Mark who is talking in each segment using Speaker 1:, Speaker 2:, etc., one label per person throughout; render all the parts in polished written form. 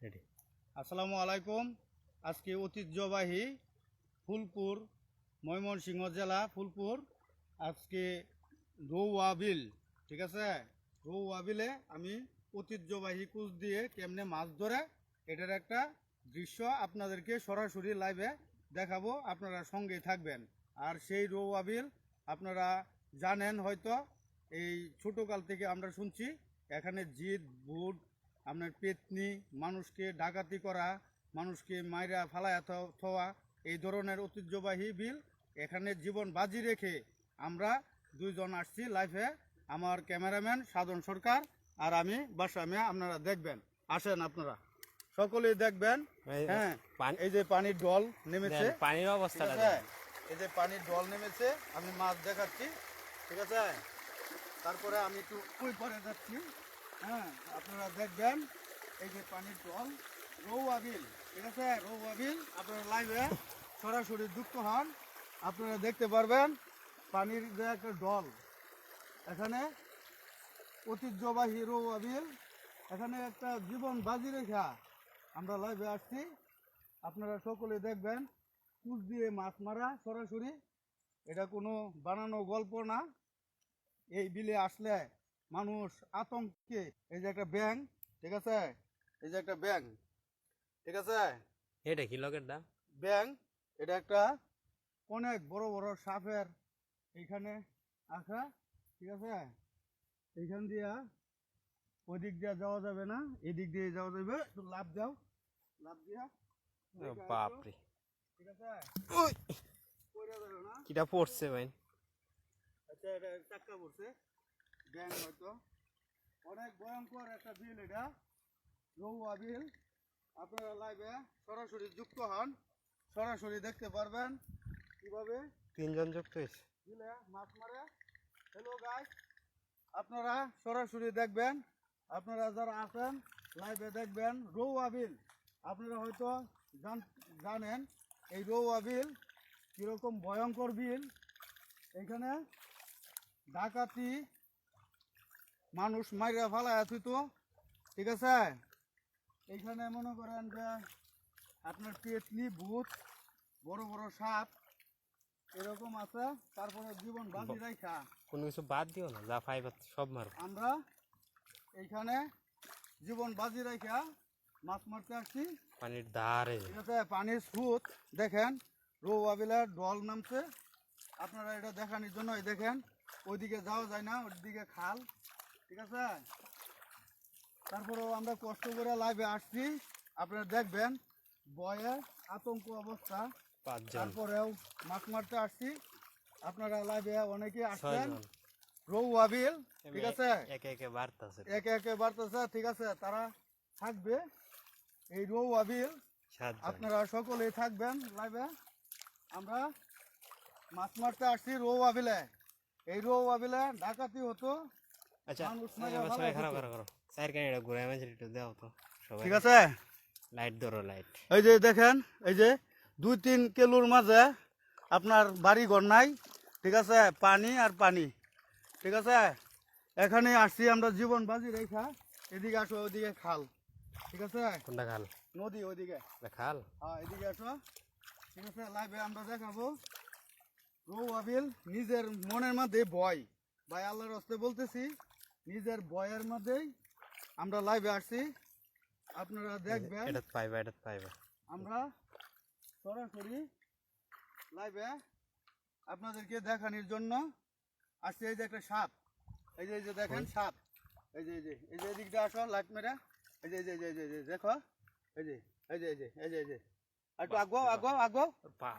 Speaker 1: Ready.
Speaker 2: আসসালামু আলাইকুম। আজকে ঐতিহ্যবাহী ফুলপুর, ময়মনসিংহ জেলা ফুলপুর, আজকে রৌয়া বিল, ঠিক আছে? রৌয়া বিলে আমি ঐতিহ্যবাহী কুচ দিয়ে কেমনে মাছ ধরে এটার একটা দৃশ্য আপনাদেরকে সরাসরি লাইভে দেখাবো, আপনারা সঙ্গেই থাকবেন। আর সেই রৌয়া বিল আপনারা জানেন হয়তো, এই ছোটোকাল থেকে আমরা শুনছি এখানে জিত ভূত, আপনার পেতনি, মানুষকে ডাকাতি করা, মানুষকে মাইরা ফালায়া থওয়া, এই ধরনের ঐতিহ্যবাহী বিল। এখানে জীবন বাজি রেখে আমরা দুইজন আসছি লাইফে, আমার ক্যামেরাম্যান সাধন সরকার আর আমি বাসা মিয়া। আপনারা দেখবেন, আসেন আপনারা সকলেই দেখবেন। হ্যাঁ, এই যে পানির ঢল নেমেছে,
Speaker 1: পানির অবস্থা,
Speaker 2: এই যে পানির ঢল নেমেছে, আমি মাছ দেখাচ্ছি, ঠিক আছে? তারপরে আমি একটু ওই পরে যাচ্ছি। হ্যাঁ, আপনারা দেখবেন এই যে পানির জল, রৌয়া বিল, ঠিক আছে? রৌয়া বিল আপনারা লাইভে সরাসরি যুক্ত হন, আপনারা দেখতে পারবেন পানির যে একটা ডল। এখানে ঐতিহ্যবাহী রৌয়া বিল, এখানে একটা জীবন বাজি রেখা আমরা লাইভে আসছি, আপনারা সকলে দেখবেন। কুচ দিয়ে মাছ মারা সরাসরি, এটা কোনো বানানো গল্প না। এই বিলে আসলে মানুষ আতঙ্কে, এই যে একটা ব্যাং, ঠিক আছে? এই যে একটা ব্যাং, ঠিক আছে?
Speaker 1: এটা কি লগের দাম?
Speaker 2: ব্যাং, এটা একটা অনেক বড় বড় সাপের এইখানে আসা, ঠিক আছে? এইখান দিয়া ওই দিক দিয়ে যাওয়া যাবে না, এদিক দিয়ে যাওয়া যাবে। একটু লাভ যাও, লাভ দিয়া
Speaker 1: বাপরে,
Speaker 2: ঠিক আছে? পড়ে যাবে না।
Speaker 1: কিটা পড়ছে ভাই?
Speaker 2: আচ্ছা, এটা চাক্কা পড়ছে, ব্যাং হয়তো। অনেক ভয়ঙ্কর একটা বিল এটা, রৌয়া বিল। আপনারা লাইভে সরাসরি যুক্ত হন, সরাসরি দেখতে পারবেন কিভাবে
Speaker 1: তিনজন যুক্ত হয়েছে
Speaker 2: বিলে মাছ মারে। হ্যালো গাইস, আপনারা সরাসরি দেখবেন, আপনারা যারা আছেন লাইভে দেখবেন রৌয়া বিল। আপনারা হয়তো জানেন এই রৌয়া বিল কীরকম ভয়ঙ্কর বিল। এখানে ডাকাতি, মানুষ মাইরা ফালায় তো, ঠিক আছে? এইখানে মনে করেন যে আপনার পেতনি, ভূত, বড় বড় সাপ এরকম আছে। তারপরে জীবন বাজি রাখা
Speaker 1: কোনো কিছু বাদ দিও না, যা পাইবা সব মারো।
Speaker 2: আমরা এইখানে জীবন বাজি রাখা মাছ মারতে আসছি
Speaker 1: পানির ধারে,
Speaker 2: ঠিক আছে? পানির স্রোত দেখেন, রৌয়া বিলের ডল নামছে। আপনারা এটা দেখানোর জন্য এই দেখেন, ওইদিকে যাওয়া যায় না, ওইদিকে খাল, ঠিক আছে? তারপরেও আমরা কষ্ট করে লাইভে আসছি, আপনারা দেখবেন ভয়ে আতঙ্ক অবস্থা। তারপরেও মাছ মারতে আসছি, আপনারা লাইভে অনেকে আসছেন। রৌয়া বিল, ঠিক আছে?
Speaker 1: একে একে বাড়তেছে,
Speaker 2: একে একে বাড়তেছে, ঠিক আছে? তারা থাকবে এই রৌয়া বিল, আপনারা সকলেই থাকবেন লাইভে। আমরা মাছ মারতে আসছি রৌয়া বিলে। এই রৌয়া বিলে ডাকাতি হতো, মানুষ মারা ভালো হতো। ঠিক আছে?
Speaker 1: লাইট ধরো, লাইট।
Speaker 2: এই যে দেখেন, এই যে 2-3 কিলোর মাঝে আপনার বাড়ি ঘর নাই, ঠিক আছে? পানি আর পানি, ঠিক আছে? এখানে আসছি আমরা জীবন বাজি রেখা। এদিকে আসো, ওইদিকে খাল, ঠিক আছে?
Speaker 1: কোনটা খাল?
Speaker 2: নদী ওইদিকে
Speaker 1: খাল।
Speaker 2: হ্যাঁ, এদিকে আসো, ঠিক আছে? লাইভে আমরা দেখাবো রৌয়া বিল। নিজের মনের মধ্যে ভয়, ভাই আল্লাহর হস্তে বলতেছি, নিজের ভয়ের মধ্যেই আমরা লাইভে আসছি, আপনারা দেখবেন।
Speaker 1: এটা পাইবা
Speaker 2: আমরা সরাসরি লাইভে আপনাদেরকে দেখানোর জন্য আসছে। এই যে একটা সাপ, এই যে দেখেন সাপ, এই যে এদিকটা আসো, লাইট মেরে, এই যে দেখো, এই যে একটু আগো,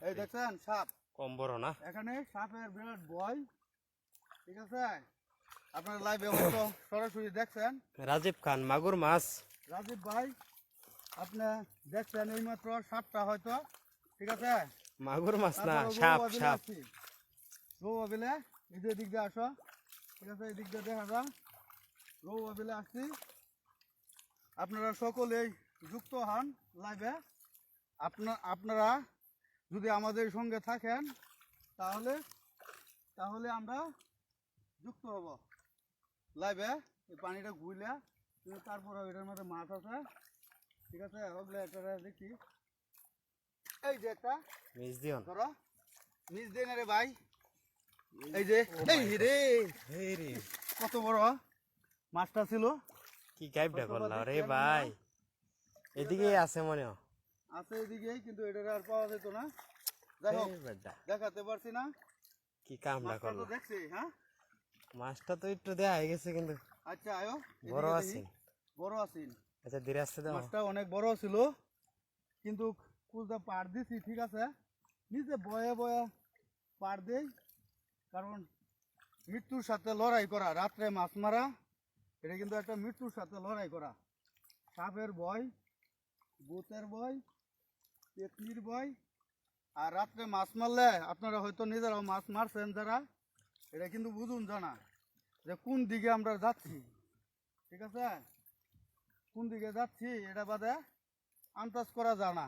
Speaker 2: এই দেখছেন সাপ,
Speaker 1: কম বড় না?
Speaker 2: এখানে সাপের বিরাট ভয়, ঠিক আছে? আপনারা লাইভে হয়তো সরাসরি দেখছেন।
Speaker 1: রাজীব খান, মাগুর মাছ।
Speaker 2: রাজীব ভাই, আপনি দেখছেন এইমাত্র সাপটা হয়তো, ঠিক আছে?
Speaker 1: মাগুর মাছ না, সাপ।
Speaker 2: রৌয়া বিলে, এই যে দিক দিয়ে আসো, ঠিক আছে? এই দিক দিয়ে দেখা যান রৌয়া বিলে আসছি। আপনারা সকলেই যুক্ত হন লাইভে। আপনারা যদি আমাদের সঙ্গে থাকেন তাহলে আমরা যুক্ত হব লাইভে। এই পানিটা ঘুরলে, কিন্তু তারপরে এটার মধ্যে মাছ আছে, ঠিক আছে ওগুলো একটা দেখি এই যে একটা
Speaker 1: মিস দিও না।
Speaker 2: ধরো মিস দেন রে ভাই এই যে এই রে
Speaker 1: এই রে
Speaker 2: কত বড় মাছটা ছিল
Speaker 1: কি গাইবটা
Speaker 2: কতবার
Speaker 1: করলাম রে
Speaker 2: দেখলাম
Speaker 1: ভাই।
Speaker 2: না?
Speaker 1: এদিকে আছে মনে হয়।
Speaker 2: আছে এদিকে কিন্তু এটা আর পাওয়া যেত না যাই হোক
Speaker 1: এই বেটা,
Speaker 2: দেখাতে পারছি না
Speaker 1: কি কামটা
Speaker 2: মাছটা তো
Speaker 1: করলাম।
Speaker 2: দেখছি হ্যাঁ
Speaker 1: মাছটা তো একটু দেয়া হয়ে গেছে কিন্তু
Speaker 2: আচ্ছা আয়ো
Speaker 1: বড়
Speaker 2: এদিকে
Speaker 1: আছে।
Speaker 2: দেখি। বড় আছেন
Speaker 1: আচ্ছা ধীরে আসতে দাও।
Speaker 2: মাছটা অনেক বড় ছিল কিন্তু কুলটা পাড় দিছি ঠিক আছে নিজে বয়ে বয়ে পাড় দেই কারণ মৃত্যুর সাথে লড়াই করা রাত্রে মাছ মারা এটা কিন্তু একটা মৃত্যুর সাথে লড়াই করা সাপের ভয় ভূতের ভয় পেতনির ভয় আর রাত্রে মাছ মারলে আপনারা হয়তো নিজেরাও মাছ মারছেন যারা এটা কিন্তু বুঝুন জানা যে কোন দিকে আমরা যাচ্ছি ঠিক আছে কোন দিকে যাচ্ছি এটা বাদে আন্দাজ করা যায় না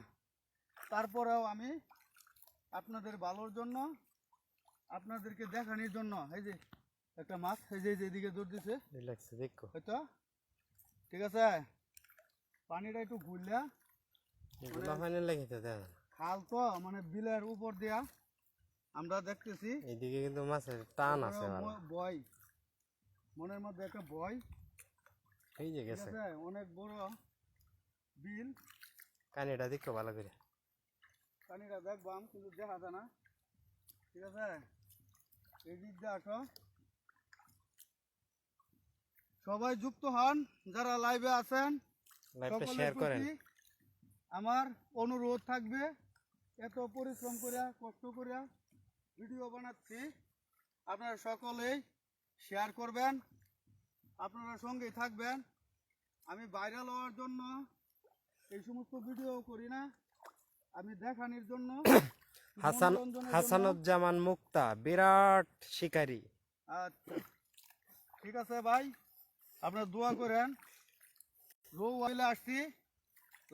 Speaker 2: তারপরেও আমি আপনাদের ভালোর জন্য আপনাদেরকে দেখানোর জন্য এই যে একটা মাছ এই যে এদিকে দৌড় দিছে
Speaker 1: রিল্যাক্স দেখো।
Speaker 2: হয়তো ঠিক আছে পানিটা একটু ঘুরলে
Speaker 1: গোলা ফাইনাল লাগে তো দেখ।
Speaker 2: খাল তো মানে বিলের উপর দিয়া আমরা দেখতেছি
Speaker 1: এদিকে কিন্তু মাছের টান আছে ভালো।
Speaker 2: বয় মনের মধ্যে একটা বয়
Speaker 1: এই যে
Speaker 2: ঠিক
Speaker 1: গেছে
Speaker 2: আছে অনেক বড় বিল
Speaker 1: কানিটা দেখো ভালো করে।
Speaker 2: পানিটা দেখবাম কিন্তু দেখা যায় না ঠিক আছে এই দিক দিয়ে আসো সবাই যুক্ত হন যারা লাইভে আছেন
Speaker 1: লাইভটা
Speaker 2: সকলের
Speaker 1: শেয়ার করেন।
Speaker 2: প্রতি আমার অনুরোধ থাকবে এত পরিশ্রম করিয়া কষ্ট করিয়া ভিডিও বানাচ্ছি আপনারা সকলেই শেয়ার করবেন আপনারা সঙ্গেই থাকবেন আমি ভাইরাল হওয়ার জন্য এই সমস্ত ভিডিও করি না আমি দেখানোর জন্য
Speaker 1: হাসান
Speaker 2: মনোরঞ্জনের জন্য।
Speaker 1: হাসানুজ্জামান মুক্তা বিরাট শিকারী।
Speaker 2: আচ্ছা ঠিক আছে ভাই আপনারা দোয়া করেন রৌ আইলে আসছি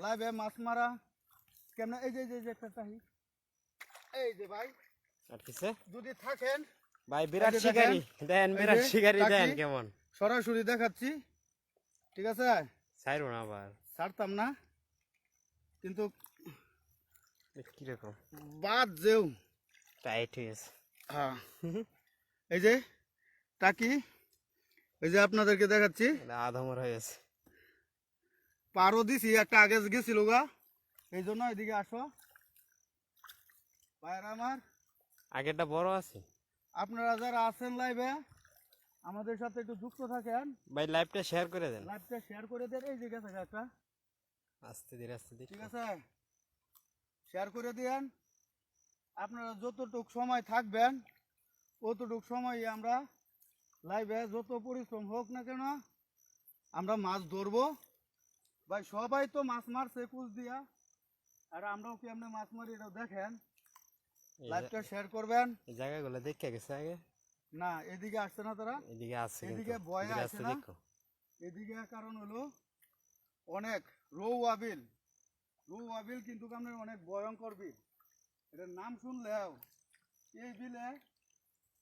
Speaker 2: লাইভে মাছ মারা কেমন এই যে একটা চাহি এই যে ভাই
Speaker 1: আর কিসে
Speaker 2: যদি থাকেন
Speaker 1: ভাই বিরাট
Speaker 2: এই যে
Speaker 1: শিকারী দেন,
Speaker 2: এই
Speaker 1: বিরাট
Speaker 2: যে
Speaker 1: শিকারী দেন
Speaker 2: টাকি।
Speaker 1: কেমন।
Speaker 2: সরাসরি দেখাচ্ছি ঠিক আছে
Speaker 1: ছাইরো না আবার।
Speaker 2: ছাড়তাম না কিন্তু
Speaker 1: কিরকম
Speaker 2: বাদ যেও
Speaker 1: টাইট হয়ে গেছে।
Speaker 2: হ্যাঁ এই যে টাকি এই যে আপনাদেরকে দেখাচ্ছি
Speaker 1: আধমর হয়ে গেছে।
Speaker 2: পারও দিছি একটা আগে গেছিল গা এই জন্য এদিকে আসো ভাইরা আমার
Speaker 1: আগেরটা বড় আছে।
Speaker 2: আপনারা যারা আছেন লাইভে আমাদের সাথে একটু যুক্ত থাকেন
Speaker 1: ভাই লাইভটা শেয়ার করে দেন।
Speaker 2: লাইভটা শেয়ার করে দেন এই যে গেছে একটা
Speaker 1: আস্তে ধীরে আস্তে দেখি।
Speaker 2: ঠিক আছে শেয়ার করে দেন আপনারা যতটুক সময় থাকবেন ততটুক সময় আমরা লাইভে যত পরিশ্রম হোক না কেন আমরা মাছ ধরবো ভাই সবাই তো মাছ মারছে কুচ দিয়া আর আমরাও কেমনে মাছ মারি এটাও দেখেন লাইভটা শেয়ার করবেন
Speaker 1: এই জায়গাগুলো দেখে গেছে আগে।
Speaker 2: না এদিকে আসছে না তারা
Speaker 1: এদিকে আছে
Speaker 2: এদিকে
Speaker 1: কিন্তু
Speaker 2: বয়ে
Speaker 1: ধীরে
Speaker 2: আছে
Speaker 1: আস্তে
Speaker 2: না?
Speaker 1: দেখো।
Speaker 2: এদিকে কারণ হলো অনেক রৌ আবিল কিন্তু আপনার অনেক ভয়ঙ্কর বিল এটার নাম শুনলেও এই বিলে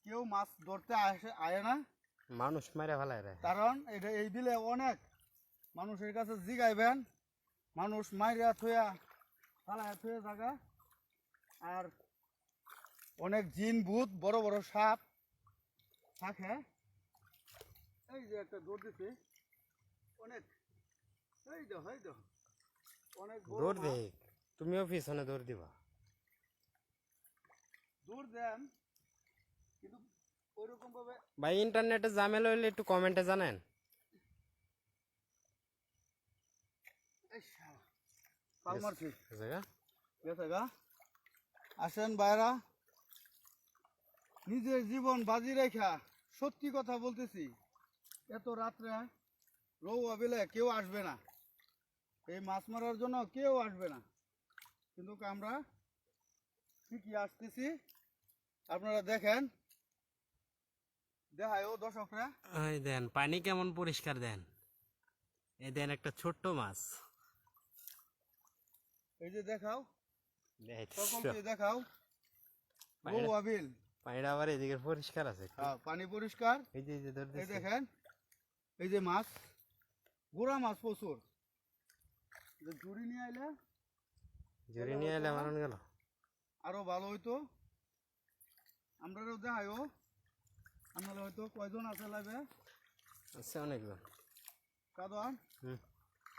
Speaker 2: কেউ মাছ ধরতে আয় না
Speaker 1: মানুষ মারে ফেলায় রে।
Speaker 2: কারণ এটা এই বিলে অনেক মানুষের কাছে জিগাইবেন মানুষ মাইরা থুয়া ফালায় থুয়ে জায়গা আর অনেক জিন ভূত বড় বড় সাপ থাকে এই যে একটা দৌড় দিছে অনেক এই দেখো অনেক বড়
Speaker 1: দৌড়
Speaker 2: মাছ।
Speaker 1: দেখ, তুমিও পিছনে দৌড় দিবা।
Speaker 2: দৌড় দেন কিন্তু ওইরকম ভাবে
Speaker 1: ভাই ইন্টারনেটে ঝামেলা হইলে একটু কমেন্টে জানেন।
Speaker 2: এই শালা, পাল মারছি
Speaker 1: জায়গা
Speaker 2: গেছে গা আসেন বাইরা নিজের জীবন বাজি রেখা সত্যি কথা বলতেছি এত রাত্রে রৌ আবিলে কেউ আসবে না এই মাছ মারার জন্য কেউ আসবে না কিন্তু আমরা ঠিকই আসতেছি আপনারা দেখেন দেখায় ও দর্শকরা
Speaker 1: এই দেন পানি কেমন পরিষ্কার দেন। এই দেন একটা ছোট্ট মাছ।
Speaker 2: এই যে দেখাও
Speaker 1: দেখাইতেছি তো।
Speaker 2: সকলকে দেখাও রৌ
Speaker 1: পানিটা
Speaker 2: আবিল
Speaker 1: পানিটা আবার এদিকে পরিষ্কার আছে একটু।
Speaker 2: হ্যাঁ পানি পরিষ্কার
Speaker 1: এই যে ধর
Speaker 2: এই দেখেন এই যে মাছ গোড়া মাছ প্রচুর ঝুড়ি নিয়ে আইলে
Speaker 1: জুড়ি নিয়ে এলে মারণ গেল।
Speaker 2: আরো ভালো হইতো। আমরাও যাইও, আপনারা হয়তো কয়জন আছে লাগবে
Speaker 1: আছে অনেকজন।
Speaker 2: কাদন
Speaker 1: হুম,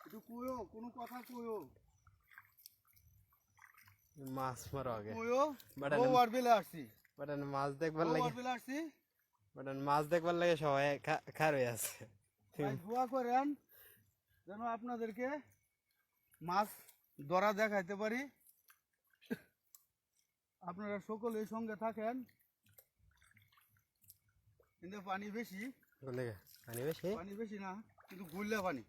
Speaker 2: একটু কইও, কোনো কথা কইও,
Speaker 1: মাছ মারো আগে।
Speaker 2: কইও।
Speaker 1: বাট
Speaker 2: ও আর বেলে আসছি,
Speaker 1: বাট মাছ দেখবার
Speaker 2: ও
Speaker 1: লাগে,
Speaker 2: আর বেলে আসছি।
Speaker 1: বাট মাছ দেখবার লাগে সবাই খার হয়ে আছে।
Speaker 2: ভাই দোয়া করেন যেন আপনাদেরকে মাছ ধরা দেখাইতে পারি। আপনারা সকলেই সঙ্গে থাকেন। কিন্তু পানি বেশি,
Speaker 1: বলে পানি বেশি,
Speaker 2: পানি বেশি না, কিন্তু ঘুরলে পানি,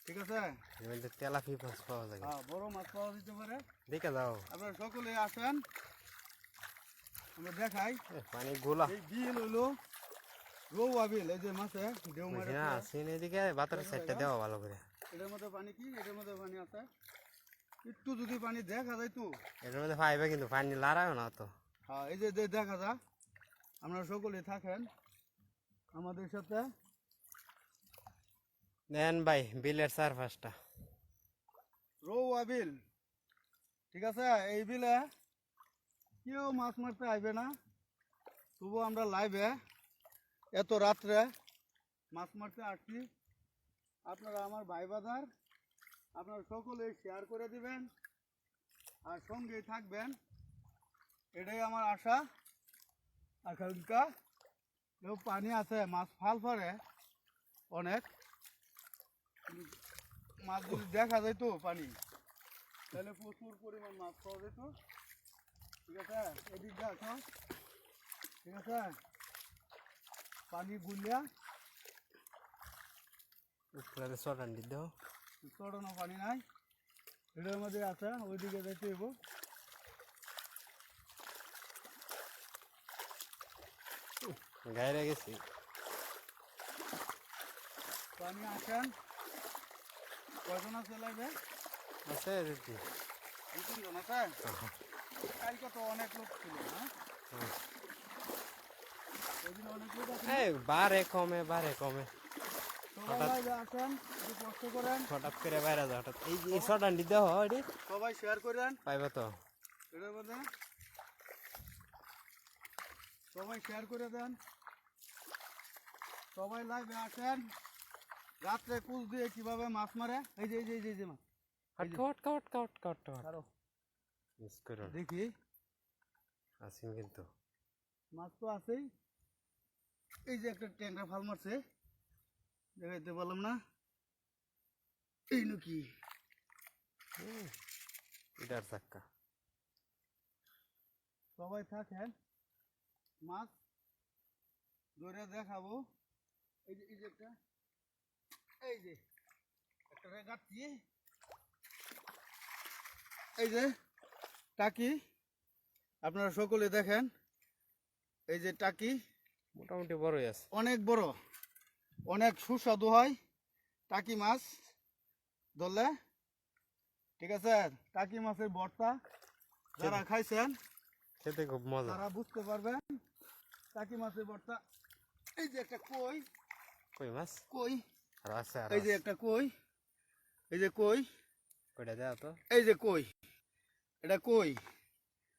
Speaker 2: ঠিক আছে।
Speaker 1: এর মধ্যে তেলাপি মাছ পাওয়া যায়।
Speaker 2: হ্যাঁ, বড় মাছ পাওয়া যেতে পারে।
Speaker 1: দেখে যাও,
Speaker 2: আপনারা সকলে আসেন, আমরা দেখাই।
Speaker 1: পানি গোলা
Speaker 2: এই বিল হইলো রৌয়া বিল, এই যে মাছে ঢেউ মারে।
Speaker 1: না সিন এদিকে বাতার সাইডটা দেওয়া ভালো করে।
Speaker 2: এটার মধ্যে পানি কি, এটার মধ্যে পানি আছে, একটু যদি পানি দেখা যায় তো।
Speaker 1: এটার মধ্যে পাইবে কিন্তু পানি লড়াইও না তো।
Speaker 2: হ্যাঁ, এই যে দেখা যা, আপনারা সকলে থাকেন আমাদের সাথে।
Speaker 1: দেন ভাই বিলের চার পাঁচটা
Speaker 2: রৌয়া বিল, ঠিক আছে। এই বিলে কেউ মাছ মারতে আইবে না, তবু আমরা লাইভে এত রাত্রে মাছ মারতে আসছি। আপনারা আমার ভাই বাজার, আপনারা সকলে শেয়ার করে দিবেন আর সঙ্গেই থাকবেন, এটাই আমার আশা আকাঙ্ক্ষা। পানি আছে, মাছ ফাল পরে অনেক, মাছ যদি দেখা যায় তো পানি, তাহলে প্রচুর পরিমাণ মাছ পাওয়া যেত, ঠিক আছে। এদিক দিয়ে আসো, ঠিক আছে। পানি গুলিয়া
Speaker 1: উপরে চটান দি দাও,
Speaker 2: চড়ানো পানি নাই, এটার মধ্যে আছে, ওইদিকে যাইতে হইব।
Speaker 1: গায়ে গেছি।
Speaker 2: পানি আসেন, কয়জন আছে লাগবে?
Speaker 1: আছে দিদি,
Speaker 2: 2-3 জন আছে। কালকে তো অনেক লোক ছিল না, ওইদিন অনেক লোক আছে।
Speaker 1: এই বারে কমে বারে কমে,
Speaker 2: সবাই লাইভে আসেন, একটু কষ্ট করেন,
Speaker 1: হঠাৎ করে বাইরে যাও। হঠাৎ এই যে চটান দি দাও এটি
Speaker 2: সবাই শেয়ার করেন
Speaker 1: পাইবা তো।
Speaker 2: এটার মধ্যে, সবাই শেয়ার করে দেন, সবাই লাইভে আসেন। রাত্রে কুচ দিয়ে কিভাবে মাছ মারে, এই যে এই যে এই যে এই যে মাছ,
Speaker 1: কাট কাট কাট কাট কাট
Speaker 2: আরো
Speaker 1: মিস করো না।
Speaker 2: দেখি
Speaker 1: আসিন কিন্তু
Speaker 2: মাছ তো আছেই। এই যে একটা ট্যাংরা ফাল মারছে, দেখাইতে পারলাম না, এই নাকি।
Speaker 1: ইটার চাক্কা
Speaker 2: সবাই থাকেন, মাছ ধরে দেখাবো। এই যে একটা, এই যে একটা রেগাচ্ছি, এই যে টাকি, আপনারা সকলে দেখেন, এই যে টাকি
Speaker 1: মোটামুটি বড়ই আছে।
Speaker 2: অনেক বড়, অনেক সুস্বাদু হয় টাকি মাছ ধরলে, ঠিক আছে। টাকি মাছের ভর্তা যারা খাইছেন
Speaker 1: খেতে খুব মজা।
Speaker 2: তারা বুঝতে পারবেন টাকি মাছের ভর্তা। এই যে একটা কই,
Speaker 1: কই মাছ
Speaker 2: কই,
Speaker 1: আর আছে, আর
Speaker 2: এই যে একটা কই, এই যে কই,
Speaker 1: কইটা দাও তো।
Speaker 2: এই যে কই, এটা কই,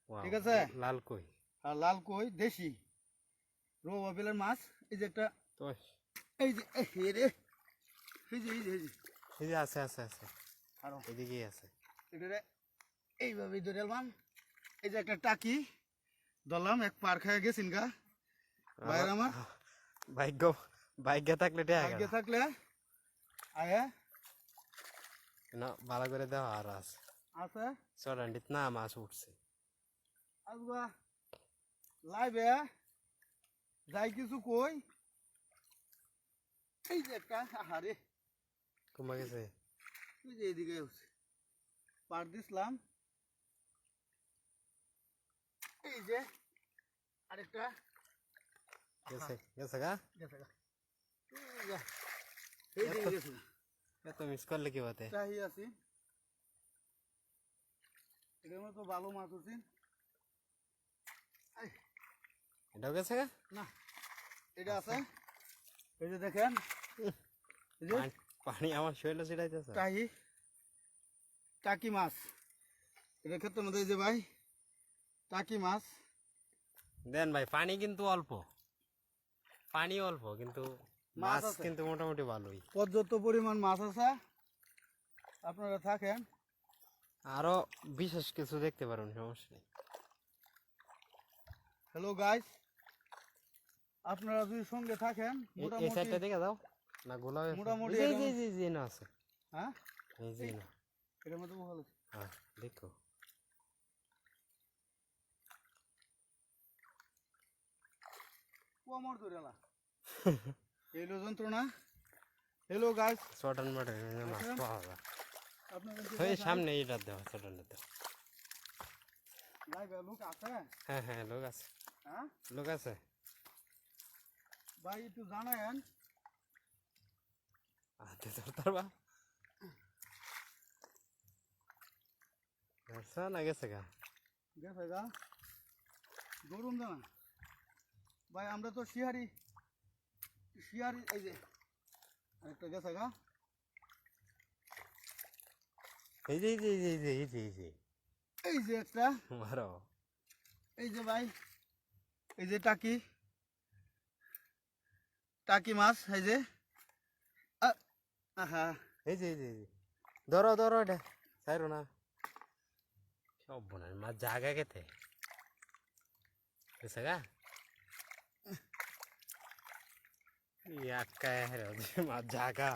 Speaker 1: Wow,
Speaker 2: ঠিক আছে।
Speaker 1: লাল কই
Speaker 2: আর লাল কই দেশি রৌয়া বিলের মাছ। এই যে একটা,
Speaker 1: তো,
Speaker 2: এই যে এই রে, এই যে এই যে এই যে
Speaker 1: এই যে আছে আছে আছে,
Speaker 2: আরো
Speaker 1: এদিকেই আছে।
Speaker 2: এটা এইভাবে ধরে এলাম। এই যে একটা টাকি ধরলাম, এক পার খেয়ে গেছিন গা বাইরে আমার।
Speaker 1: ভাগ্য ভাগ্য থাকলে টেয়া
Speaker 2: ভাগ্যে
Speaker 1: গেল
Speaker 2: থাকলে আয়া
Speaker 1: না, ভালো করে দেওয়া আর আছে
Speaker 2: আছে।
Speaker 1: চটান্ডিত না মাছ উঠছে।
Speaker 2: আসবা লাইবে যাই কিছু কই, এই যে একটা, আহারে
Speaker 1: কমে গেছে।
Speaker 2: ওই যে এদিকে হচ্ছে পার দিছিলাম, এই যে আরেকটা
Speaker 1: গেছে গেছে গা,
Speaker 2: গেছে গা, এই যে, এই দিকে গেছে গা।
Speaker 1: এত মিস করলে কি বলতে।
Speaker 2: চাহি আছি, এটার মতো ভালো মাছ হচ্ছে
Speaker 1: এটাও গেছে গা।
Speaker 2: না, এটা আছে। এই যে দেখেন, এই যে
Speaker 1: পানি আমার শরীরে ছিটাইতেছে।
Speaker 2: চাহি, টাকি মাছ, এটা ক্ষেত্রের মধ্যে এই যে ভাই টাকি মাছ।
Speaker 1: দেন ভাই, পানি কিন্তু অল্প, পানি অল্প কিন্তু
Speaker 2: মাছ
Speaker 1: মাছ
Speaker 2: আছে।
Speaker 1: কিন্তু মোটামুটি ভালোই।
Speaker 2: পর্যাপ্ত পরিমাণ মাছ আছে, আপনারা থাকেন।
Speaker 1: আরো বিশেষ কিছু দেখতে পারবেন, সমস্যা নেই।
Speaker 2: হ্যালো গাইস, আপনারা যদি সঙ্গে থাকেন
Speaker 1: এই
Speaker 2: মোটামুটি
Speaker 1: সাইডটা দেখে দাও না, গোলা হয়েছে।
Speaker 2: মোটামুটি
Speaker 1: এই যে,
Speaker 2: এরকম-
Speaker 1: এই যে, এই যে না আছে,
Speaker 2: হ্যাঁ
Speaker 1: এই যে না,
Speaker 2: এটার মধ্যে ভালো
Speaker 1: হ্যাঁ দেখো।
Speaker 2: কুয়ামর ধরেলা এলো যন্ত্রণা। হ্যালো গাইস,
Speaker 1: চটন মটন মাছ
Speaker 2: আচ্ছা।
Speaker 1: পাওয়া যায়।
Speaker 2: আপনাদের
Speaker 1: ওই সামনে এইটা দেওয়া, চটনের দেওয়া।
Speaker 2: লাইভে লোক আছে?
Speaker 1: হ্যাঁ হ্যাঁ, লোক আছে,
Speaker 2: হ্যাঁ
Speaker 1: লোক আছে।
Speaker 2: ভাই একটু জানায়েন।
Speaker 1: হাতে ধরতে পারবা? আচ্ছা, না গেছে গা।
Speaker 2: গেছে গা, ধরুন জানা ভাই, আমরা তো শিহারি শিহারি। এই যে আরেকটা গেছে গা,
Speaker 1: এই যে, এই যে, এই যে, এই যে, এই যে,
Speaker 2: এই যে একটা,
Speaker 1: মারো।
Speaker 2: এই যে ভাই, এই যে টাকি টাকি মাছ, এই যে আহা,
Speaker 1: এই যে, এই যে, এই যে, ধরো ধরো, এটা চাইরো না। সব বোনার মাছ জাগা কেতে গেছে গা। আটকায় মাছ জাগা।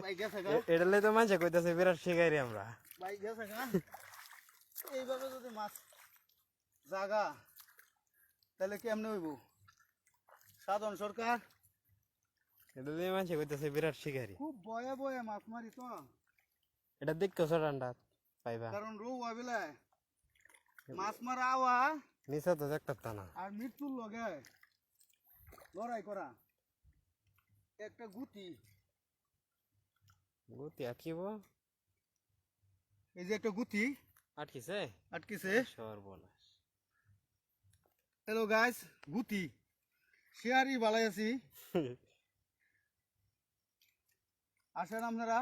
Speaker 2: ভাই গেছে গা,
Speaker 1: এটা লাই তো মানুষে কইতাছে বিরাট শিকারি আমরা।
Speaker 2: ভাই গেছে গা। এইভাবে যদি মাছ জাগা তাহলে কেমনে হইব? সাধারণ সরকার
Speaker 1: এটা লাই মানুষে কইতাছে বিরাট শিকারি।
Speaker 2: খুব বয়ে বয়ে মাছ মারি তো,
Speaker 1: এটা দেখছো চটানটা পাইবা,
Speaker 2: কারণ রৌ আবিলায় মাছ মারা আওয়া
Speaker 1: নিচে তো দেখতে না।
Speaker 2: আর মৃত্যুর লগে লড়াই করা একটা গুতি।
Speaker 1: গতি আটকিব,
Speaker 2: এই যে একটা গুতি
Speaker 1: আটকিছে
Speaker 2: আটকেছে।
Speaker 1: সর্বনাশ।
Speaker 2: হ্যালো গাইস, গুতি শেয়ারি বালাই আছি। আসেন আপনারা,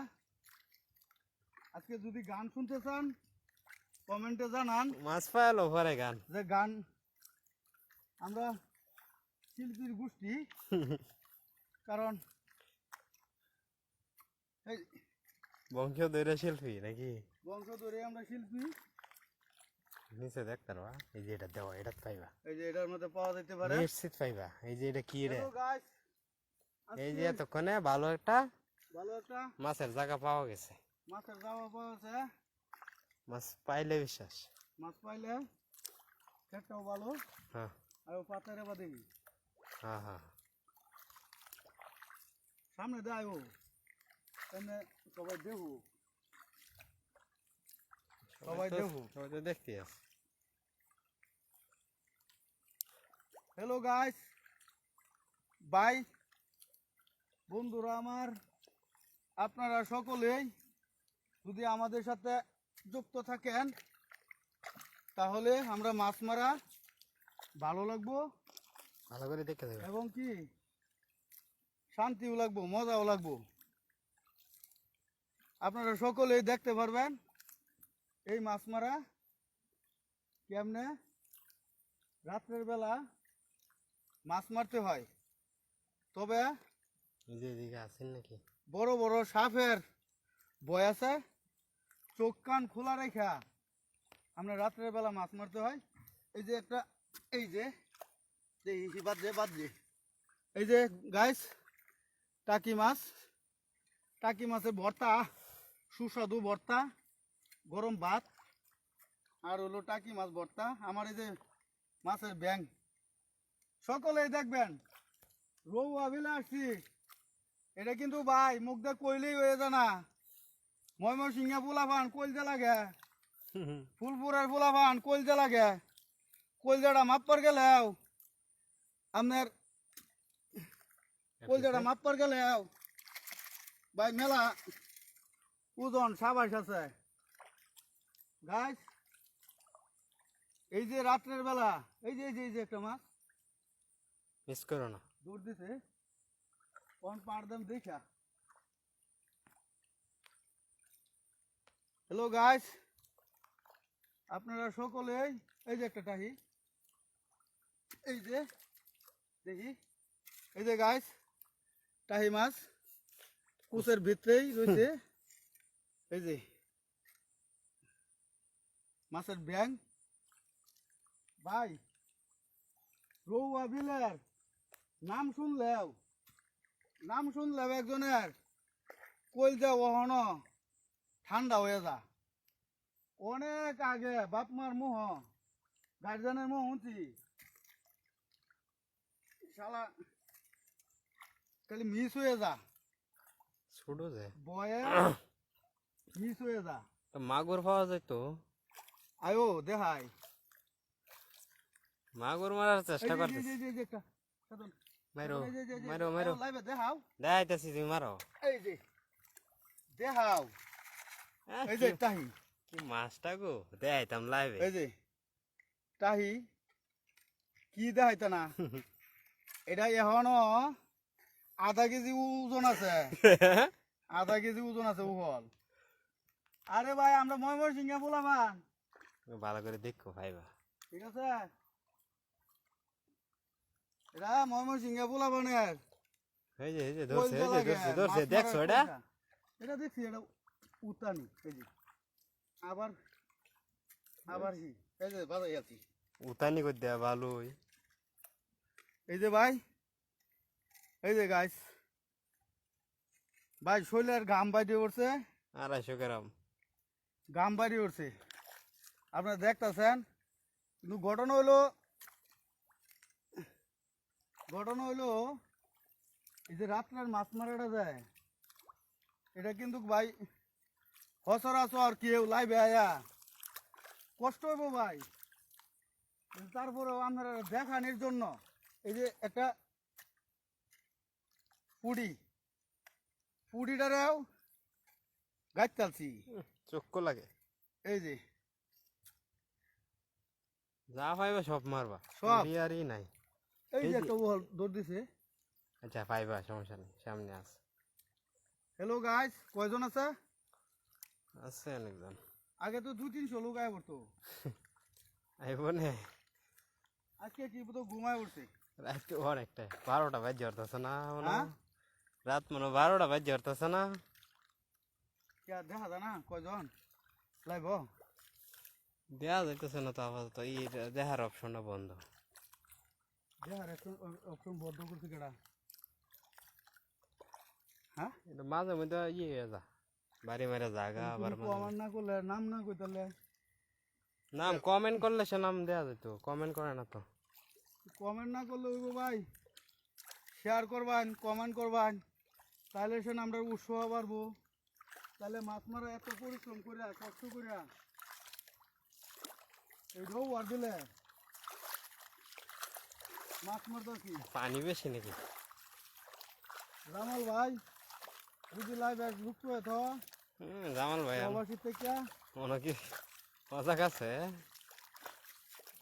Speaker 2: আজকে যদি গান শুনতে চান কমেন্টে জানান
Speaker 1: মাছ পাইলো পরে গান।
Speaker 2: যে গান, আমরা শিল্পীর গোষ্ঠী, কারণ এই
Speaker 1: বংশীয় দৈরা শিল্পী নাকি?
Speaker 2: বংশ ধরে আমরা শিল্পী।
Speaker 1: নিচে দেখতে পারবা, এই যে এটা দেওয়া, এটা পাইবা,
Speaker 2: এই যে এটার মধ্যে পাওয়া যেতে পারে।
Speaker 1: নিশ্চিত পাইবা। এই যে এটা কি রে,
Speaker 2: হ্যালো গাইস,
Speaker 1: এই যে এতক্ষণে ভালো একটা
Speaker 2: ভালো একটা
Speaker 1: মাছের জায়গা পাওয়া গেছে।
Speaker 2: মাছের যাওয়া পাওয়া আছে।
Speaker 1: মাছ পাইলে বিশ্বাস।
Speaker 2: মাছ পাইলে খেটটাও ভালো,
Speaker 1: হ্যাঁ
Speaker 2: আর পাতারে বা দেখি
Speaker 1: হ্যাঁ হ্যাঁ,
Speaker 2: সামনে দেয় ও এমনি সবাই দেখু, সবাই দেখু।
Speaker 1: সবাই তো দেখতে আছে।
Speaker 2: হ্যালো গাইস, বাই বন্ধুরা আমার, আপনারা সকলেই যদি আমাদের সাথে যুক্ত থাকেন তাহলে আমরা মাছ মারা ভালো লাগবো
Speaker 1: ভালো করে দেখে দেবে।
Speaker 2: এবং কি শান্তিও লাগবো, মজাও লাগবো। আপনারা সকলেই দেখতে পারবেন এই মাছ মারা কেমনে রাত্রের বেলা মাছ মারতে হয়। তবে
Speaker 1: এই যে এদিকে আছেন নাকি?
Speaker 2: বড় বড় সাপের ভয় আছে, চোখ কান খোলা রেখা আমরা রাত্রের বেলা মাছ মারতে হয়। এই যে একটা, এই যে বাদ দে, এই যে গাইস টাকি মাছ, টাকি মাছের ভর্তা, সুস্বাদু ভর্তা, গরম ভাত আর হলো টাকি মাছ ভর্তা। আমার এই যে মাছের ব্যাং, সকলেই দেখবেন রৌ আবিলে আসছি। এটা কিন্তু ভাই মুখ দিয়ে কইলেই হয়ে জানা, ময়মনসিংহে পোলাপান কইলতে লাগে, ফুলপুরের পোলাপান কইলতে লাগে, কইলজাটা মাপবার গেলেও আপনার কইলজাটা মাপবার গেলেও ভাই মেলা ওজন সাবাস আছে। গাইস এই যে রাত্রের বেলা এই যে এই যে একটা মাছ
Speaker 1: মিস করো না।
Speaker 2: দৌড় দিছে, কোন পাড় দাম দেখা হ্যালো গাইস, আপনারা সকলেই এই যে একটা টাহি, এই যে দেখি, এই যে গাইস টাহি মাছ কুচের ভিতরেই রয়েছে। এই যে মাছের ব্যাং ভাই, রৌয়া বিলের নাম শুনলেও একজনের কইল যা ওহন ঠান্ডা হয়ে যা। অনেক আগে বাপ মার মোহ গার্জেনের মোহ শুনছি, শালা খালি মিস হয়ে যা,
Speaker 1: ছোট যে
Speaker 2: বয়ে মিস হয়ে যা।
Speaker 1: মাগুর পাওয়া যায় তো,
Speaker 2: আয়ো দেখাই
Speaker 1: মাগুর মারার চেষ্টা করতেছি।
Speaker 2: একটা সাধন,
Speaker 1: মারো
Speaker 2: এই যে,
Speaker 1: মারো মারো,
Speaker 2: লাইভে দেখাও,
Speaker 1: দেখাইতেছি তুমি মারো।
Speaker 2: এই যে দেখাও,
Speaker 1: আহ,
Speaker 2: এই যে
Speaker 1: কি-
Speaker 2: টাহি,
Speaker 1: কি মাছটা গো, দেখাইতাম লাইভে।
Speaker 2: এই যে টাহি কি দেখাইতা না, এটা এখনো আধা কেজি ওজন আছে, আধা কেজি ওজন আছে উহল। আরে ভাই আমরা ময়মনসিংহে বলামান,
Speaker 1: ভালো করে দেখো ভাইবা।
Speaker 2: ঠিক আছে, এটা ময়মনসিংহে বলাবানের
Speaker 1: এই যে ধরছে, এই যে ধরছে ধরছে, দেখছো এটা?
Speaker 2: এটা দেখছি, এটা উতানি, এই যে আবার আবার কি, এই যে বাজাই আছি,
Speaker 1: উতানি করে দেয়া ভালোই।
Speaker 2: এই যে ভাই, এই যে গাইস ভাই শৈলের ঘাম বাইরে উঠছে,
Speaker 1: 250 গ্রাম।
Speaker 2: ঘাম বাইরে উঠছে, আপনারা দেখতেছেন। কিন্তু ঘটনা হইলো এই যে রাত্রের মাছ মারাটা যায়, এটা কিন্তু ভাই সচরাচর কেউ লাইভে আয়া কষ্ট হইব ভাই। কিন্তু তারপরেও আপনারা দেখানোর জন্য এই যে একটা পুডিটারেও গাছ চালছি,
Speaker 1: চক্ষু লাগে,
Speaker 2: এই যে
Speaker 1: যা পাইবা সব মারবা,
Speaker 2: সব?
Speaker 1: আরই নাই।
Speaker 2: এই
Speaker 1: এই
Speaker 2: যে
Speaker 1: যে-
Speaker 2: একটা দৌড় দিছে।
Speaker 1: আচ্ছা পাইবা, সমস্যা নেই, সামনে আছে।
Speaker 2: হ্যালো গাইস, কয়জন আছে?
Speaker 1: আছে অনেকজন।
Speaker 2: আগে তো 200-300 লোক আয় পড়তো,
Speaker 1: আইব নে,
Speaker 2: আজকে কি তো ঘুমায় উঠছে।
Speaker 1: রাত অনেকটা 12টা বাজে হরতেছে না মনে হয়?
Speaker 2: হ্যাঁ?
Speaker 1: রাত মনে হয় 12টা বাজে হরতেছে না?
Speaker 2: কে দেখা যায় না কয়জন লাইভ?
Speaker 1: দেয়া যাইতেছে না তো আপাতত, এই দেখার অপশনটা বন্ধ।
Speaker 2: দেখার অপশন বন্ধ করছে কেডা? হ্যাঁ,
Speaker 1: এটা মাঝে মধ্যে ইয়ে হয়ে যা, বাড়ি মারে জায়গা আবার মাঝে
Speaker 2: কমেন্ট না করলে, নাম না কইতালে,
Speaker 1: নাম কমেন্ট করলে সে নাম দেয়া যেত, কমেন্ট করে না তো।
Speaker 2: কমেন্ট না করলে হইব ভাই, শেয়ার করবান, কমেন্ট করবান, তাহলে সে আমরা উৎসাহ বাড়বো। তাহলে মাছ মারা এত পরিশ্রম করিয়া কষ্ট করিয়া এই রৌ আর দিলে মাছ মারতে কি
Speaker 1: পানি বেশি নাকি?
Speaker 2: রামল ভাই বুঝি লাইভ যুক্ত হয়ে তো
Speaker 1: জামাল ভাই
Speaker 2: প্রবাসী থেকে
Speaker 1: মনে কি মজা আছে।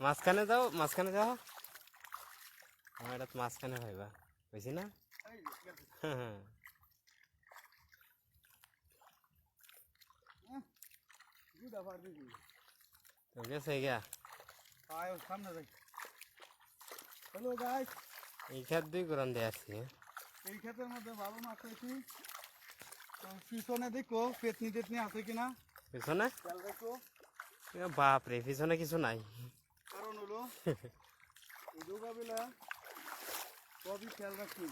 Speaker 1: মাঝখানে যাও, মাঝখানে যাও, আমার এটা মাঝখানে ভাইবা, বুঝছি না?
Speaker 2: এই যে, গেছে।
Speaker 1: হ্যাঁ,
Speaker 2: দুইটা পার দিছি,
Speaker 1: তো গেছে গিয়া।
Speaker 2: আয় সামনে যাই। হ্যালো গাইস,
Speaker 1: এই খেত 2 গ্রাম দিয়ে আসছি।
Speaker 2: এই ক্ষেতের মধ্যে ভালো মাছ পাইছি। তো পিছনে দেখো পেতনি টেতনি আছে কিনা,
Speaker 1: পিছনে
Speaker 2: খেয়াল রাখো।
Speaker 1: বাপ রে, পিছনে কিছু নাই।
Speaker 2: কারণ হলো এই যোগাবিলা সবই খেয়াল রাখছি,